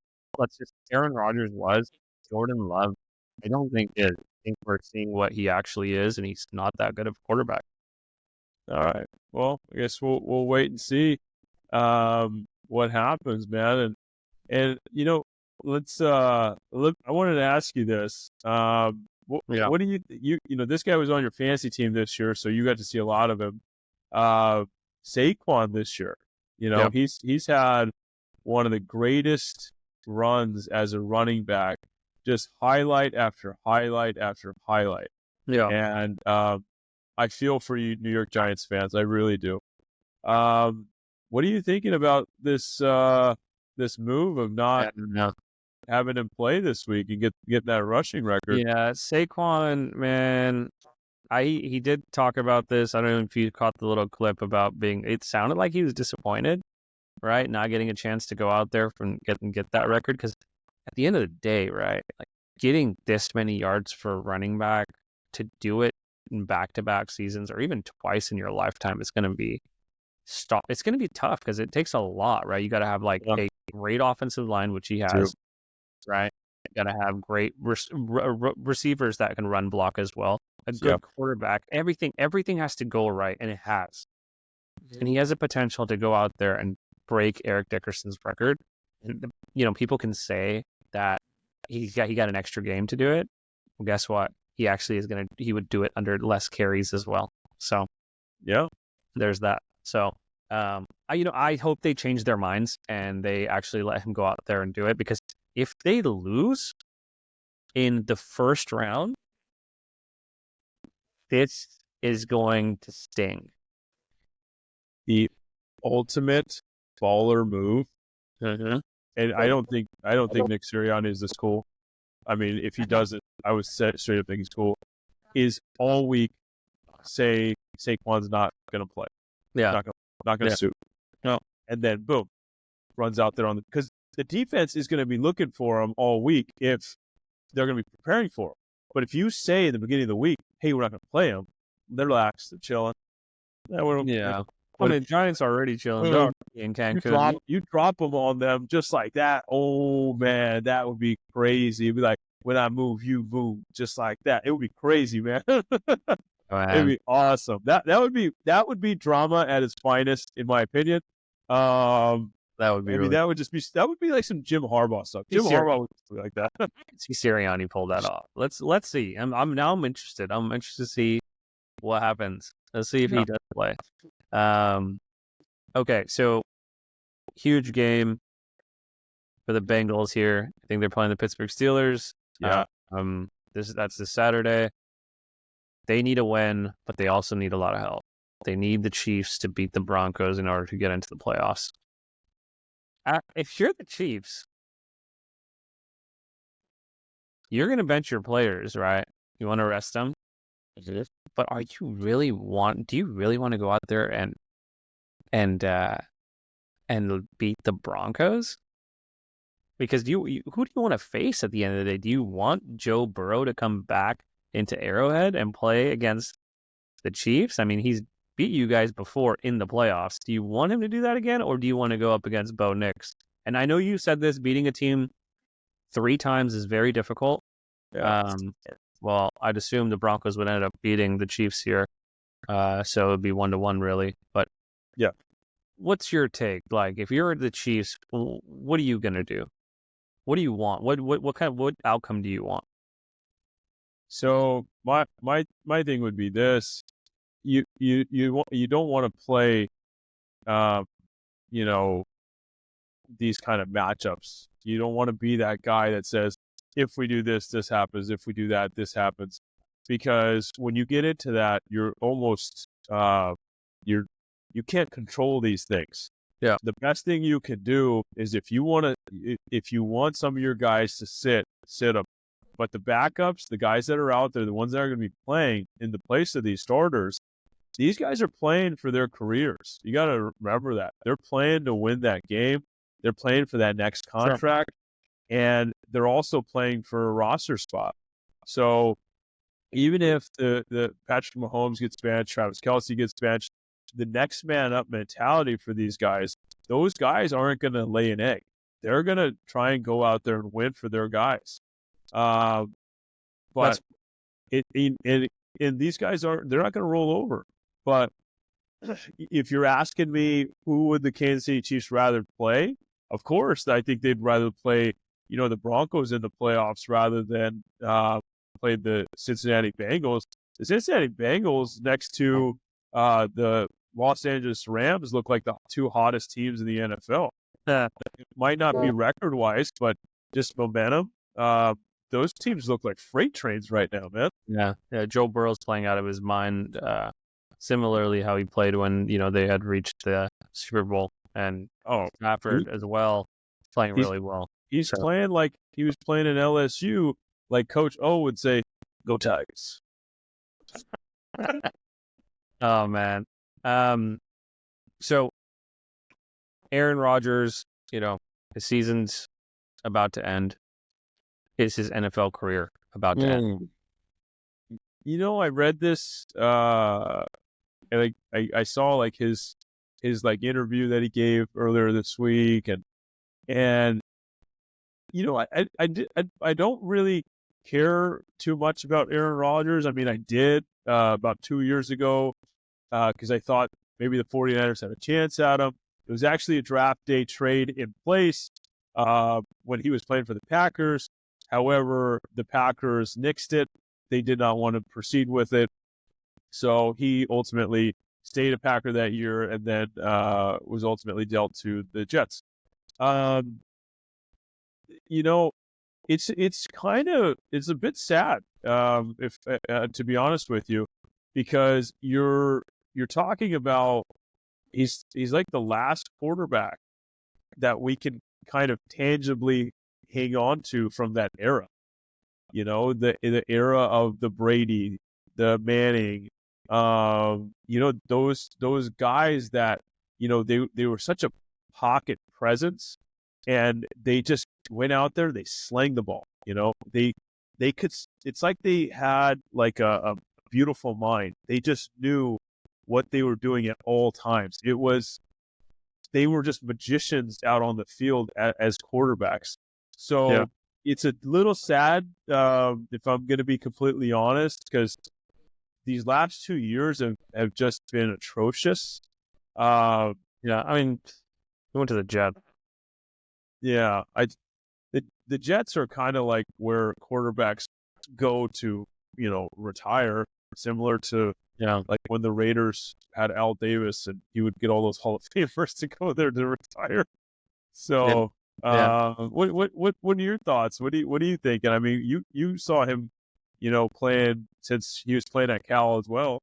Aaron Rodgers was. Jordan Love, I don't think is. I think we're seeing what he actually is, and he's not that good of a quarterback. All right. Well, I guess we'll wait and see what happens, man. And you know, let's look. I wanted to ask you this. What do you know? This guy was on your fantasy team this year, so you got to see a lot of him. Saquon this year, he's had one of the greatest runs as a running back, just highlight after highlight after highlight. Yeah. And I feel for you, New York Giants fans. I really do. What are you thinking about this move of not having him play this week and get that rushing record? Yeah, Saquon, man, he did talk about this. I don't know if you caught the little clip about it sounded like he was disappointed, right? Not getting a chance to go out there and get that record. Because at the end of the day, right, like getting this many yards for a running back to do it in back-to-back seasons or even twice in your lifetime is going to be it's going to be tough because it takes a lot, right? You got to have a great offensive line, which he has, right? You got to have great receivers that can run block as well. A good quarterback. Everything has to go right, and it has. And he has a potential to go out there and break Eric Dickerson's record. And people can say that he got an extra game to do it. Well, guess what? He actually he would do it under less carries as well. So, yeah, there's that. So, I hope they change their minds and they actually let him go out there and do it, because if they lose in the first round, this is going to sting. The ultimate baller move. Mm-hmm. And I don't think Nick Sirianni is this cool. I mean, if he does it, I would straight up think he's cool. Is all week say Saquon's not going to play. Yeah. Not going to suit. No. And then boom, runs out there because the defense is going to be looking for him all week if they're going to be preparing for him. But if you say in the beginning of the week, hey, we're not going to play him, they're relaxed, they're chilling. Yeah. I mean, Giants are already chilling in Cancun. You drop them on them just like that. Oh, man, that would be crazy. It'd be like, when I move, you move, just like that. It would be crazy, man. It'd be awesome. That would be drama at its finest, in my opinion. That would be. That would be like some Jim Harbaugh stuff. Jim Harbaugh would be like that. See Sirianni pull that off. Let's see. I'm interested. I'm interested to see what happens. Let's see if he does play. Okay, so huge game for the Bengals here. I think they're playing the Pittsburgh Steelers. Yeah. That's this Saturday. They need a win, but they also need a lot of help. They need the Chiefs to beat the Broncos in order to get into the playoffs. If you're the Chiefs, you're going to bench your players, right? You want to rest them. But do you really want to go out there and beat the Broncos? Because who do you want to face at the end of the day? Do you want Joe Burrow to come back into Arrowhead and play against the Chiefs? I mean, he's beat you guys before in the playoffs. Do you want him to do that again, or do you want to go up against Bo Nix? And I know you said this, beating a team 3 times is very difficult. Yeah. well, I'd assume the Broncos would end up beating the Chiefs here. So it would be 1-1 really. But Yeah. what's your take? Like, if you're the Chiefs, what are you gonna do? What do you want? What outcome do you want? So my thing would be this: you don't want to play, um, you know, these kind of matchups. You don't want to be that guy that says, if we do this, this happens. If we do that, this happens. Because when you get into that, you're almost you can't control these things. Yeah. The best thing you can do is if you want some of your guys to sit them. But the backups, the guys that are out there, the ones that are going to be playing in the place of these starters, these guys are playing for their careers. You got to remember that. They're playing to win that game. They're playing for that next contract. Sure. And they're also playing for a roster spot. So even if the Patrick Mahomes gets benched, Travis Kelce gets benched, the next man up mentality for these guys, those guys aren't going to lay an egg. They're going to try and go out there and win for their guys. But these guys they're not going to roll over. But if you're asking me, who would the Kansas City Chiefs rather play? Of course, I think they'd rather play, the Broncos in the playoffs rather than play the Cincinnati Bengals. The Cincinnati Bengals next to the Los Angeles Rams look like the two hottest teams in the NFL. It might not be record-wise, but just momentum. Those teams look like freight trains right now, man. Yeah. Joe Burrow's playing out of his mind. Similarly, how he played when they had reached the Super Bowl, and Stafford as well, playing really well. He's playing like he was playing in LSU, like Coach O would say, "Go Tigers." Oh man. So Aaron Rodgers, his season's about to end. Is his NFL career about to end? I read this. And I saw like his like interview that he gave earlier this week, and I don't really care too much about Aaron Rodgers. I mean, I did about 2 years ago because I thought maybe the 49ers had a chance at him. It was actually a draft day trade in place when he was playing for the Packers. However, the Packers nixed it. They did not want to proceed with it. So he ultimately stayed a Packer that year and then was ultimately dealt to the Jets. It's a bit sad, if to be honest with you, because you're talking about he's like the last quarterback that we can kind of tangibly hang on to from that era. The era of the Brady, the Manning, those guys that, they were such a pocket presence, and they just went out there, they slang the ball, they could, it's like they had like a beautiful mind. They just knew what they were doing at all times. They were just magicians out on the field as quarterbacks. So it's a little sad, if I'm going to be completely honest, because these last 2 years have just been atrocious. I mean, we went to the Jets. Yeah, the Jets are kind of like where quarterbacks go to, retire, similar to like when the Raiders had Al Davis and he would get all those Hall of Famers to go there to retire. So, what are your thoughts? What do you think? And I mean, you saw him, playing since he was playing at Cal as well.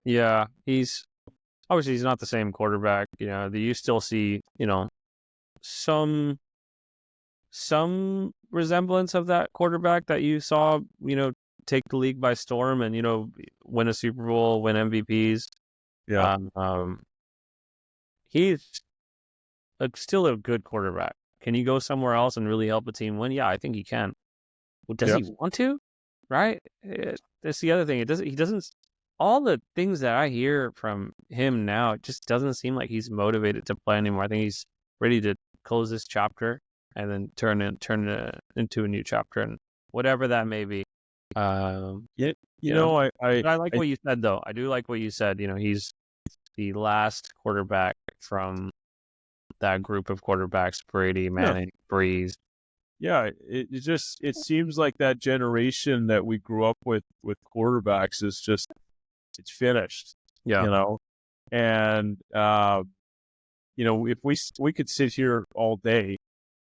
Yeah, he's not the same quarterback. You still see, some resemblance of that quarterback that you saw, take the league by storm and, win a Super Bowl, win MVPs. Yeah. He's still a good quarterback. Can he go somewhere else and really help a team win? Yeah, I think he can. Well, does he want to? Right? That's the other thing. He doesn't. All the things that I hear from him now, it just doesn't seem like he's motivated to play anymore. I think he's ready to close this chapter and then turn it into a new chapter, and whatever that may be. Yeah, Yeah. I But I like what you said, though. I do like what you said. He's the last quarterback from that group of quarterbacks: Brady, yeah, Manning, Breeze. yeah. It seems like that generation that we grew up with quarterbacks is just it's finished, Yeah. you know. And if we could sit here all day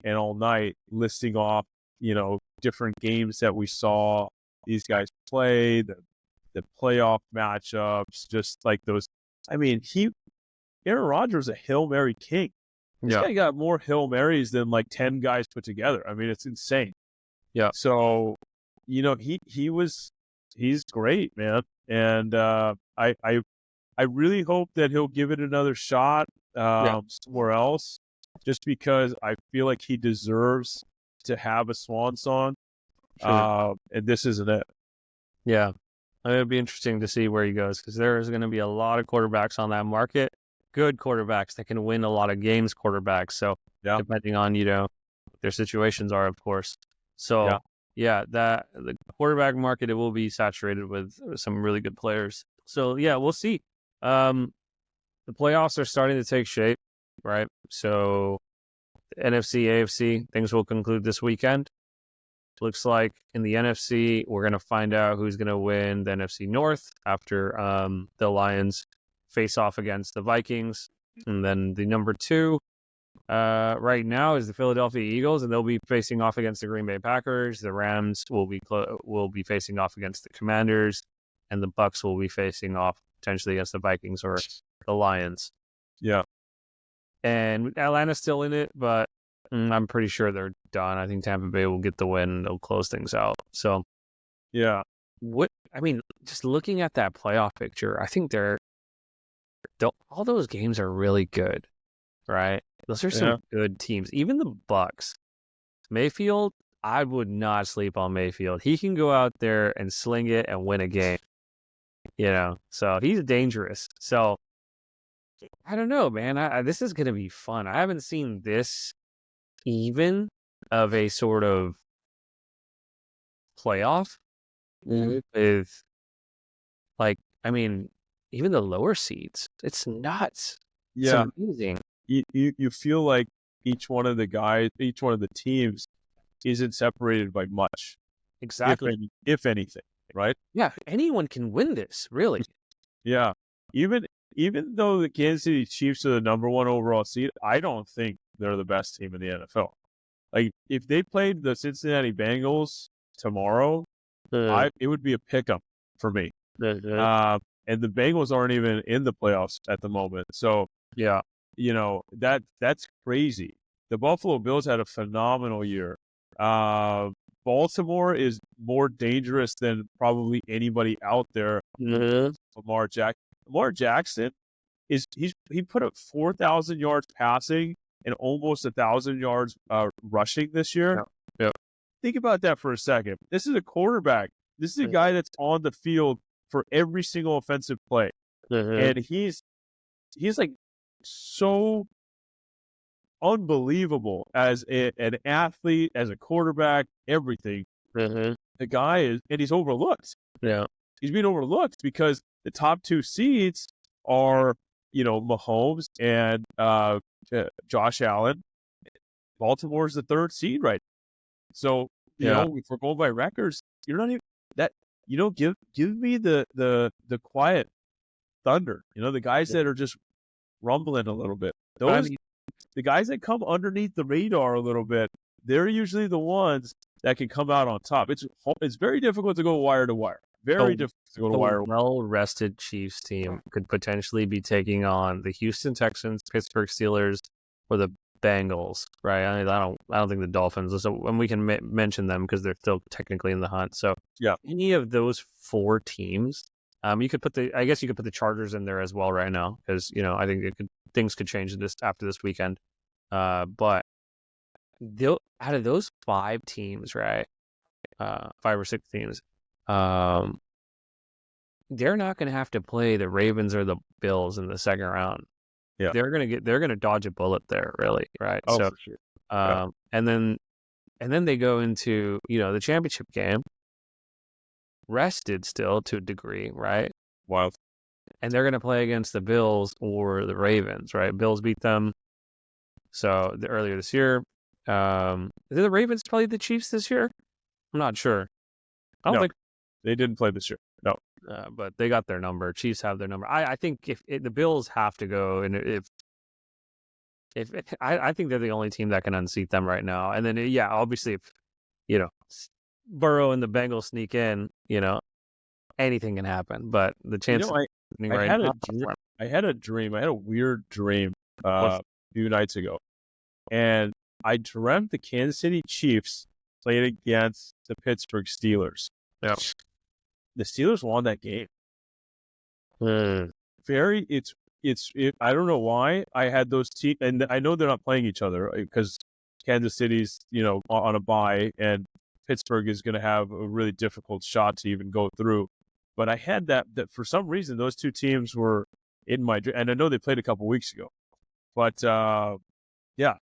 and all night listing off, different games that we saw these guys play, the playoff matchups, just like those. I mean, Aaron Rodgers, a Hail Mary king. This Yeah. guy got more Hail Marys than like 10 guys put together. I mean, it's insane. Yeah. So, he's great, man. And I really hope that he'll give it another shot Yeah. somewhere else, just because I feel like he deserves to have a swan song. Sure. And this isn't it. Yeah. It'll be interesting to see where he goes, because there's going to be a lot of quarterbacks on that market, good quarterbacks that can win a lot of games, quarterbacks. So Yeah. depending on, what their situations are, of course. So Yeah. that the quarterback market, it will be saturated with some really good players. So yeah, we'll see. The playoffs are starting to take shape, right? So NFC, AFC, things will conclude this weekend. Looks like in the NFC, we're going to find out who's going to win the NFC North after the Lions face off against the Vikings. And then the number 2 right now is the Philadelphia Eagles, and they'll be facing off against the Green Bay Packers. The Rams will be facing off against the Commanders, and the Bucks will be facing off potentially against the Vikings or the Lions. Yeah. And Atlanta's still in it, but I'm pretty sure they're done. I think Tampa Bay will get the win. They'll close things out. So, Yeah. just looking at that playoff picture, I think all those games are really good, right? Those are some good teams. Even the Bucks. Mayfield, I would not sleep on Mayfield. He can go out there and sling it and win a game, So he's dangerous. So I don't know, man. This is going to be fun. I haven't seen this even of a sort of playoff with, even the lower seeds. It's nuts. Yeah. It's amazing. You feel like each one of the teams isn't separated by much. Exactly. If anything, right? Yeah, anyone can win this, really. Yeah. Even though the Kansas City Chiefs are the number 1 overall seed, I don't think they're the best team in the NFL. Like, if they played the Cincinnati Bengals tomorrow, it would be a pick-em for me. And the Bengals aren't even in the playoffs at the moment. So, yeah, that's crazy. The Buffalo Bills had a phenomenal year. Baltimore is more dangerous than probably anybody out there. Lamar Jackson he put up 4,000 yards passing and almost 1,000 yards rushing this year. Yeah. Think about that for a second. This is a quarterback. This is a guy that's on the field for every single offensive play, and he's like so unbelievable as an athlete, as a quarterback, everything. The guy is, and he's overlooked. Yeah, he's being overlooked because the top 2 seeds are, Mahomes and Josh Allen. Baltimore's the 3rd seed right now. So, if we're going by records, you're not even that. Give me the quiet thunder. The guys that are just rumbling a little bit. The guys that come underneath the radar a little bit, they're usually the ones that can come out on top. It's very difficult to go wire to wire. Very difficult to go to wire. Well-rested Chiefs team could potentially be taking on the Houston Texans, Pittsburgh Steelers, or the Bengals, right? I don't think the Dolphins. So when we can mention them because they're still technically in the hunt. So yeah, any of those 4 teams, you could put the Chargers in there as well right now because I think things could change after this weekend. But out of those 5 teams, right? 5 or 6 teams, they're not going to have to play the Ravens or the Bills in the second round. Yeah, they're going to dodge a bullet there, really, right? Oh, so, for sure. And then they go into the championship game, rested still to a degree, right? Wild. And they're going to play against the Bills or the Ravens, right? Bills beat them earlier this year. Did the Ravens play the Chiefs this year? I'm not sure. I don't No, think they didn't play this year. No. but they got their number. Chiefs have their number. I think if the Bills have to go, and if I think they're the only team that can unseat them right now. And then obviously if Burrow and the Bengals sneak in, anything can happen. But the chance I had a dream. I had a weird dream a few nights ago, and I dreamt the Kansas City Chiefs played against the Pittsburgh Steelers. Yeah. The Steelers won that game. Mm. I don't know why I had those teams, and I know they're not playing each other because Kansas City's, on a bye, and Pittsburgh is going to have a really difficult shot to even go through. But I had that for some reason, those two teams were in my dream, and I know they played a couple weeks ago, but kind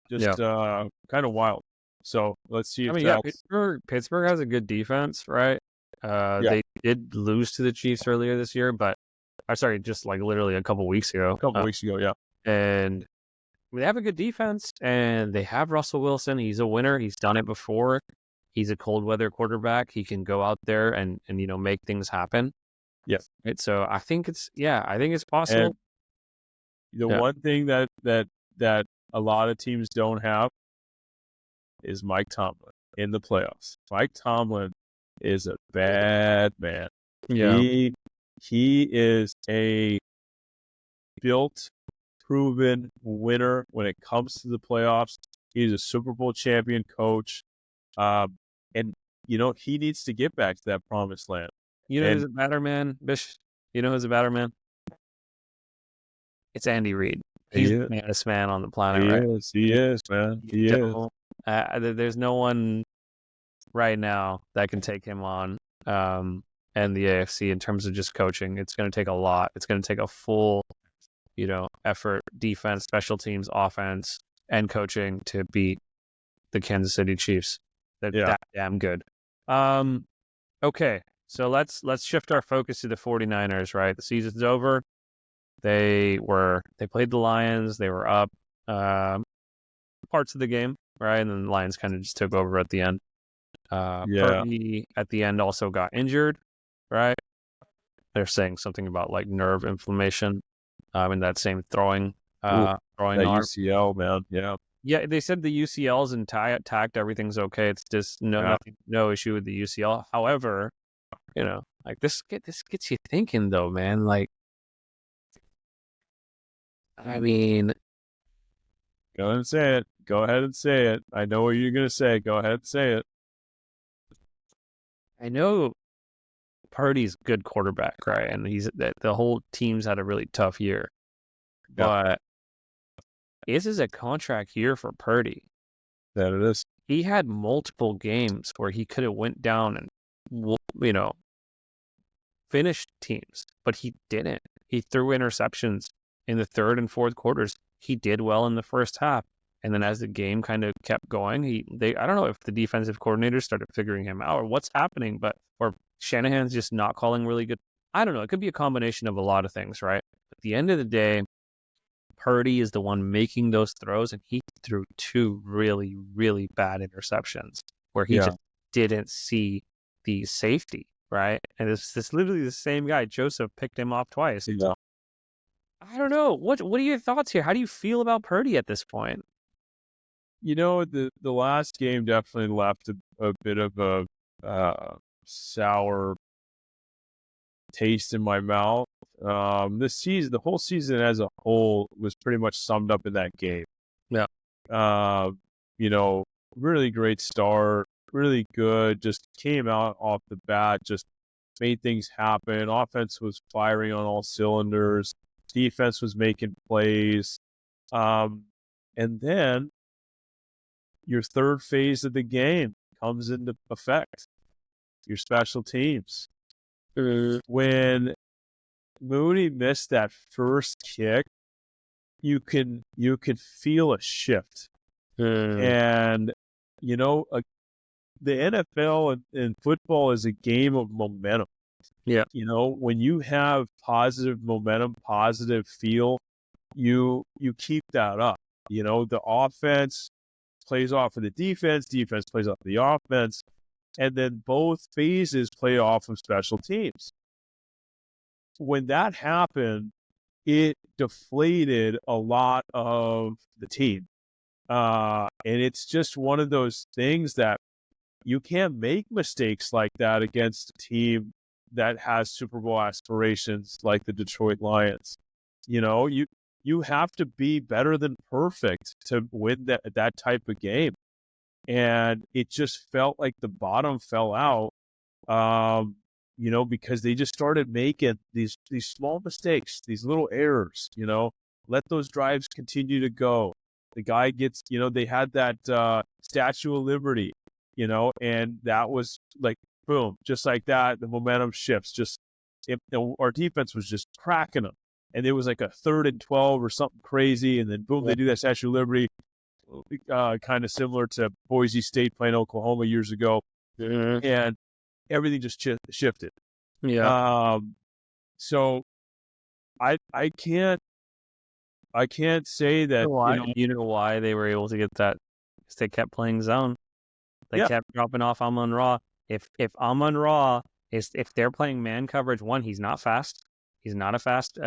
of wild. So let's see if Pittsburgh has a good defense, right? They did lose to the Chiefs earlier this year, but just like literally a couple weeks ago. Yeah. And they have a good defense, and they have Russell Wilson. He's a winner. He's done it before. He's a cold weather quarterback. He can go out there and make things happen. Yes. Right. So I think it's possible. And one thing that a lot of teams don't have is Mike Tomlin in the playoffs. Mike Tomlin is a bad man. Yeah. He is a built, proven winner when it comes to the playoffs. He's a Super Bowl champion coach. And he needs to get back to that promised land. Who's a better man, Bish? You know who's a better man? It's Andy Reid. He's the maddest man on the planet, right? He is, man. He is. There's no one right now that can take him on. And the AFC in terms of just coaching, it's going to take a lot. It's going to take a full, effort, defense, special teams, offense, and coaching to beat the Kansas City Chiefs. They're that damn good. Okay, so let's shift our focus to the 49ers, right? The season's over. They played the Lions. They were up parts of the game, right? And then the Lions kind of just took over at the end. Purdy at the end also got injured, right? They're saying something about like nerve inflammation in that same throwing arm. UCL, man. Yeah. Yeah, they said the UCL's intact. Everything's okay. It's just no issue with the UCL. However, like this gets you thinking though, man. Like, I mean, go ahead and say it. Go ahead and say it. I know what you're gonna say. Go ahead and say it. I know Purdy's a good quarterback, right? And the whole team's had a really tough year, but this is a contract year for Purdy. That it is. He had multiple games where he could have went down and, finished teams, but he didn't. He threw interceptions in the third and fourth quarters. He did well in the first half. And then as the game kind of kept going, I don't know if the defensive coordinators started figuring him out or what's happening, or Shanahan's just not calling really good. I don't know. It could be a combination of a lot of things, right? At the end of the day, Purdy is the one making those throws, and he threw two really, really bad interceptions where he just didn't see the safety, right? And it's literally the same guy. Joseph picked him off twice. Yeah. I don't know. What are your thoughts here? How do you feel about Purdy at this point? The last game definitely left a bit of a sour taste in my mouth. The whole season as a whole was pretty much summed up in that game. Yeah. Really great start, really good. Just came out off the bat, just made things happen. Offense was firing on all cylinders. Defense was making plays. And then your third phase of the game comes into effect. Your special teams. When Mooney missed that first kick, you can feel a shift. And the NFL and football is a game of momentum. Yeah. When you have positive momentum, positive feel, you keep that up. The offense plays off of the defense plays off of the offense, and then both phases play off of special teams. When that happened, it deflated a lot of the team. And it's just one of those things that you can't make mistakes like that against a team that has Super Bowl aspirations like the Detroit Lions. You have to be better than perfect to win that type of game. And it just felt like the bottom fell out, because they just started making these small mistakes, these little errors, let those drives continue to go. The guy gets, they had that Statue of Liberty, and that was like, boom, just like that, the momentum shifts. Our defense was just cracking them. And it was like a 3rd and 12 or something crazy. And then boom, they do that Statue of Liberty, kind of similar to Boise State playing Oklahoma years ago. Mm-hmm. And everything just shifted. Yeah. So I can't say that, You know why they were able to get that? Because they kept playing zone. They kept dropping off Amon-Ra. If Amon-Ra if they're playing man coverage, one, he's not fast. He's not a fast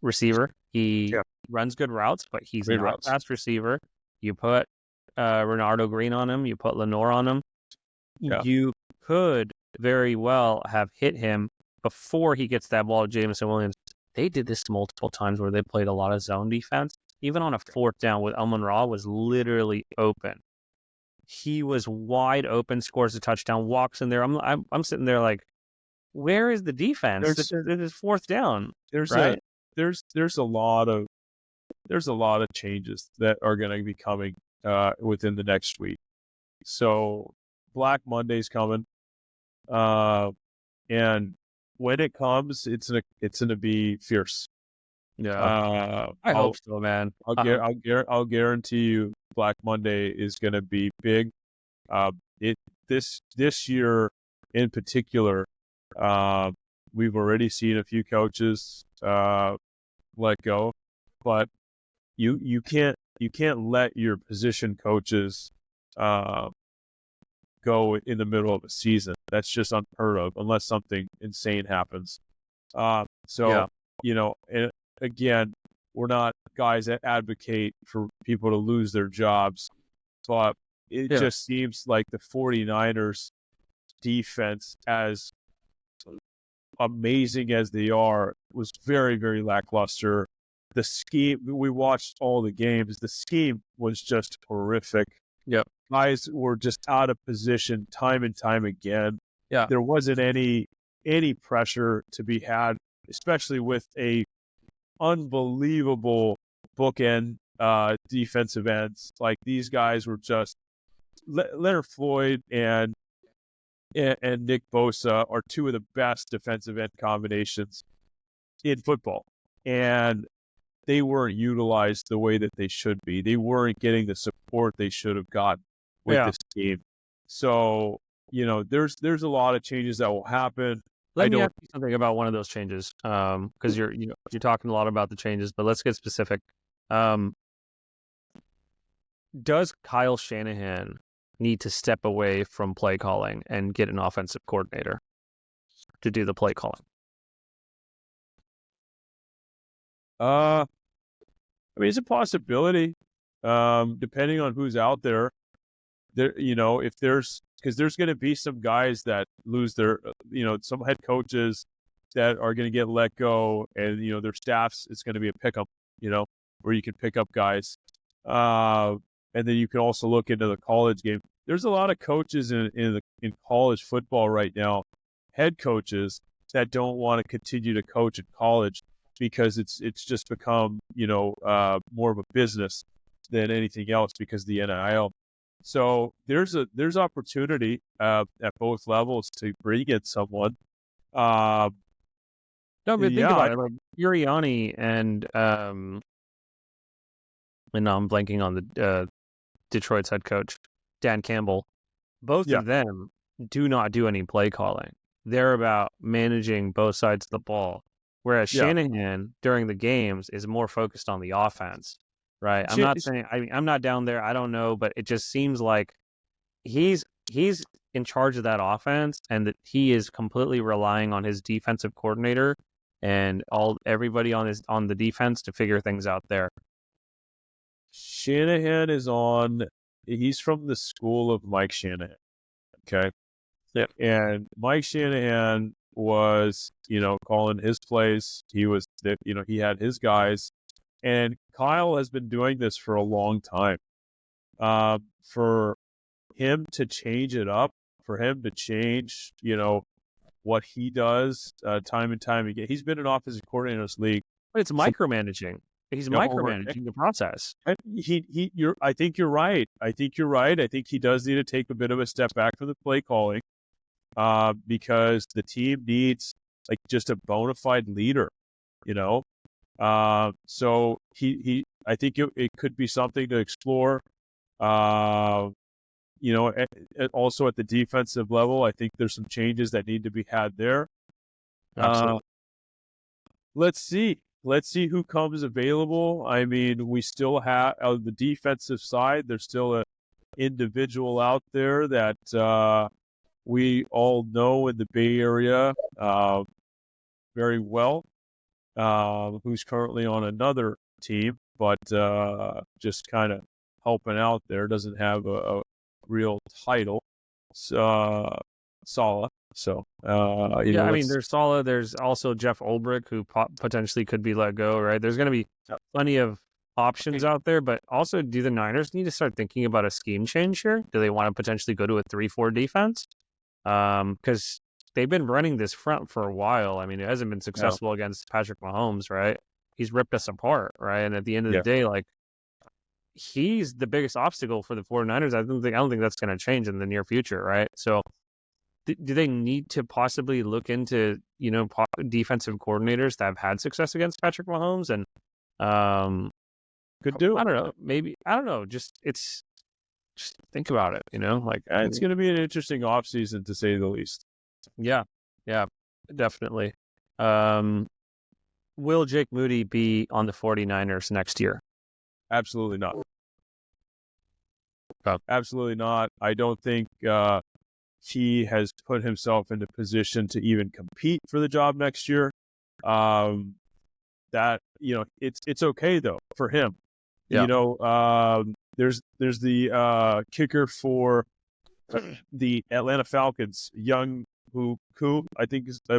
receiver. He runs good routes, but he's not a fast receiver. You put Renardo Green on him. You put Lenore on him. Yeah. You could very well have hit him before he gets that ball to Jameson Williams. They did this multiple times where they played a lot of zone defense. Even on a 4th down with Amon-Ra was literally open. He was wide open, scores a touchdown, walks in there. I'm sitting there like, where is the defense? This is 4th down. There's a lot of changes that are going to be coming within the next week. So Black Monday's coming, and when it comes, it's gonna be fierce. Yeah, I hope so, man. I'll guarantee you, Black Monday is gonna be big. This year in particular, we've already seen a few coaches let go, but you can't let your position coaches go in the middle of a season. That's just unheard of unless something insane happens. And again, we're not guys that advocate for people to lose their jobs, but it just seems like the 49ers defense, as amazing as they are, was very, very lackluster. The scheme, we watched all the games. The scheme was just horrific. Yep. Guys were just out of position time and time again. Yeah. There wasn't any pressure to be had, especially with a unbelievable bookend defensive ends. Like, these guys were just Leonard Floyd and Nick Bosa are two of the best defensive end combinations in football. And they weren't utilized the way that they should be. They weren't getting the support they should have gotten with this team. So, there's a lot of changes that will happen. Let me ask you something about one of those changes, because you're talking a lot about the changes, but let's get specific. Does Kyle Shanahan need to step away from play calling and get an offensive coordinator to do the play calling? I mean, it's a possibility, depending on who's out there. If because there's going to be some guys that lose their, some head coaches that are going to get let go, and their staffs, it's going to be a pickup, where you can pick up guys, and then you can also look into the college game. There's a lot of coaches in college football right now, head coaches that don't want to continue to coach in college because it's just become more of a business than anything else because of the NIL. So there's opportunity at both levels to bring in someone. No, but think about it. Like Uriani and now I'm blanking on the Detroit's head coach, Dan Campbell. Both Yeah, of them do not do any play calling. They're about managing both sides of the ball. Whereas yeah. Shanahan during the games is more focused on the offense, right? I'm Sh- not saying I'm not down there. I don't know, but it just seems like he's in charge of that offense, and that he is completely relying on his defensive coordinator and everybody on the defense to figure things out there. Shanahan is on. He's from the school of Mike Shanahan. Okay. Yeah, And Mike Shanahan was, calling his plays. He was, he had his guys. And Kyle has been doing this for a long time. For him to change it up, for him to change, what he does time and time again. He's been an offensive coordinator in this league. but it's micromanaging. He's Over. micromanaging the process. I think you're right. I think you're right. I think he does need to take a bit of a step back from the play calling, because the team needs like just a bona fide leader, you know. So I think it could be something to explore. Uh, also at the defensive level, I think there's some changes that need to be had there. Uh, Absolutely. let's see. Let's see who comes available. I mean, we still have on the defensive side, there's still an individual out there that we all know in the Bay Area very well, who's currently on another team, but just kind of helping out there. Doesn't have a real title. Sala. So, Yeah, I mean, let's. there's Sala. There's also Jeff Ulbrich, who potentially could be let go, right? There's going to be plenty of options out there, but also, do the Niners need to start thinking about a scheme change here? Do they want to potentially go to a 3-4 defense? Because they've been running this front for a while. I mean, it hasn't been successful against Patrick Mahomes, right? He's ripped us apart, right? And at the end of the Yeah. day, like, he's the biggest obstacle for the 49ers. I don't think that's going to change in the near future, right? So, do they need to possibly look into defensive coordinators that have had success against Patrick Mahomes? And Could do. I don't know, maybe I don't know. Just think about it. Like It's going to be an interesting offseason to say the least. yeah, definitely. Will Jake Moody be on the 49ers next year? Absolutely not. Oh. Absolutely not. I don't think he has put himself into position to even compete for the job next year. That it's okay though for him. Yeah. There's the kicker for the Atlanta Falcons, young who I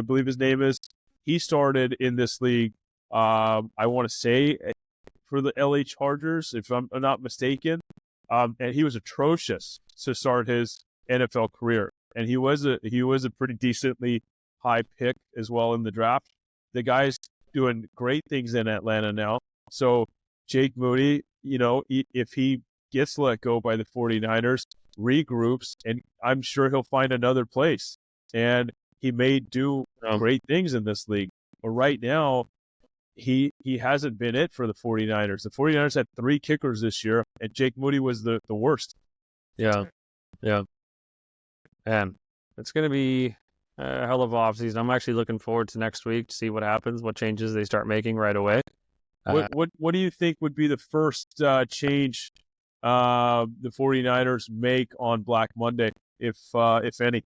believe his name is. He started in this league. I want to say for the LA Chargers, if I'm not mistaken. And he was atrocious to start his NFL career. And he was a pretty decently high pick as well in the draft. The guy's doing great things in Atlanta now. So Jake Moody, if he gets let go by the 49ers, regroups, and I'm sure he'll find another place. And he may do great things in this league. But right now, he hasn't been it for the 49ers. The 49ers had 3 kickers this year, and Jake Moody was the worst. Yeah. And it's going to be a hell of an offseason. I'm actually looking forward to next week to see what happens, what changes they start making right away. What do you think would be the first change the 49ers make on Black Monday, if any?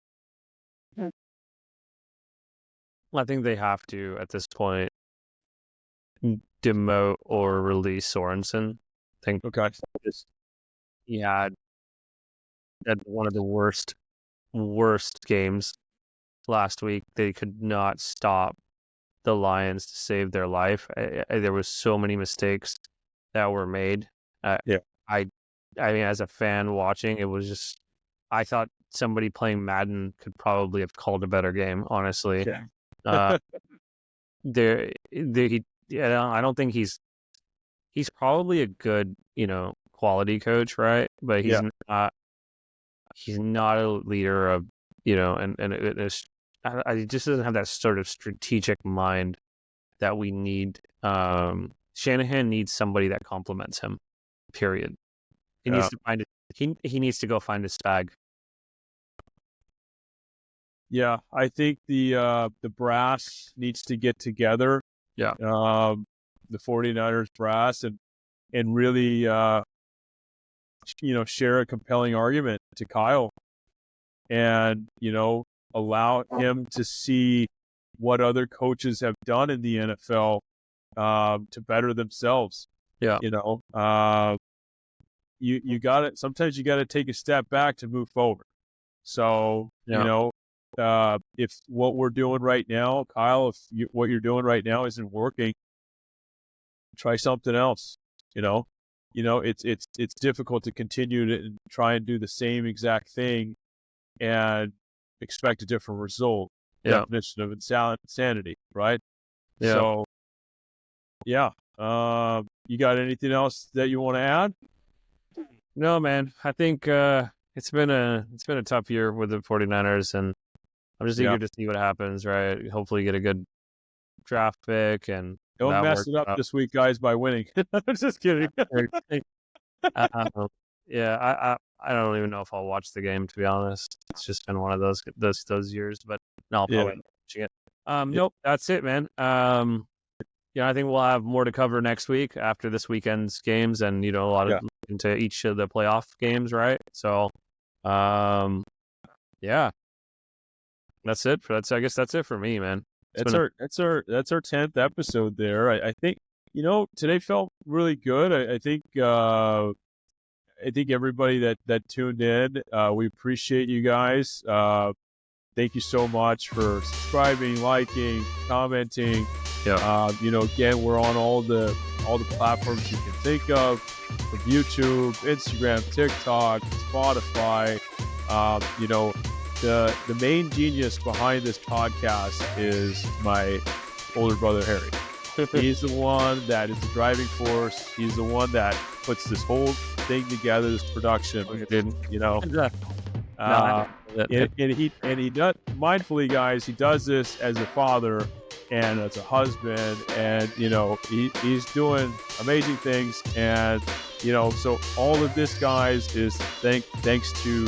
I think they have to, at this point, demote or release Sorensen. I think Okay. he had one of the worst games last week. They could not stop the Lions to save their life. There was so many mistakes that were made. Yeah. I mean, as a fan watching, it was just, I thought somebody playing Madden could probably have called a better game, honestly. Yeah. I don't think he's probably a good, quality coach, right? But he's not a leader of, and he just doesn't have that sort of strategic mind that we need. Shanahan needs somebody that complements him. Period. He needs to find it. He needs to go find his bag. Yeah, I think the brass needs to get together. Yeah. The 49ers brass and really share a compelling argument to Kyle and allow him to see what other coaches have done in the NFL to better themselves. Yeah. You got it. Sometimes you got to take a step back to move forward. So, if what we're doing right now, Kyle, what you're doing right now isn't working, try something else. It's difficult to continue to try and do the same exact thing and expect a different result. Yeah. Definition of insanity, right? Yeah. So, yeah. You got anything else that you want to add? No, man. I think it's been a tough year with the 49ers, and I'm just eager to see what happens, right? Hopefully get a good draft pick and don't mess it up this week, guys, by winning. I'm just kidding. Yeah, I don't even know if I'll watch the game, to be honest. It's just been one of those years, but no, I'll probably be watching it. Nope, that's it, man. I think we'll have more to cover next week after this weekend's games, and a lot of into each of the playoff games, right? So, yeah, that's it. I guess that's it for me, man. That's our 10th episode there. I think today felt really good. I think everybody that tuned in, we appreciate you guys. Thank you so much for subscribing, liking, commenting. Yeah. Again, we're on all the platforms you can think of, from YouTube, Instagram, TikTok, Spotify. The main genius behind this podcast is my older brother Harry. He's the one that is the driving force. He's the one that puts this whole thing together, this production. And he does mindfully, guys. He does this as a father and as a husband, and he's doing amazing things. And so all of this, guys, is thanks to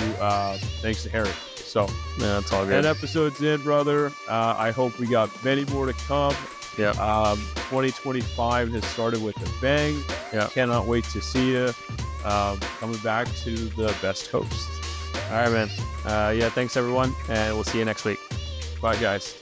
Harry. So that's all good. 10 episodes in, brother. I hope we got many more to come. Yeah. 2025 has started with a bang. Yeah. Cannot wait to see you coming back to the best host. All right, man. Thanks everyone, and we'll see you next week. Bye, guys.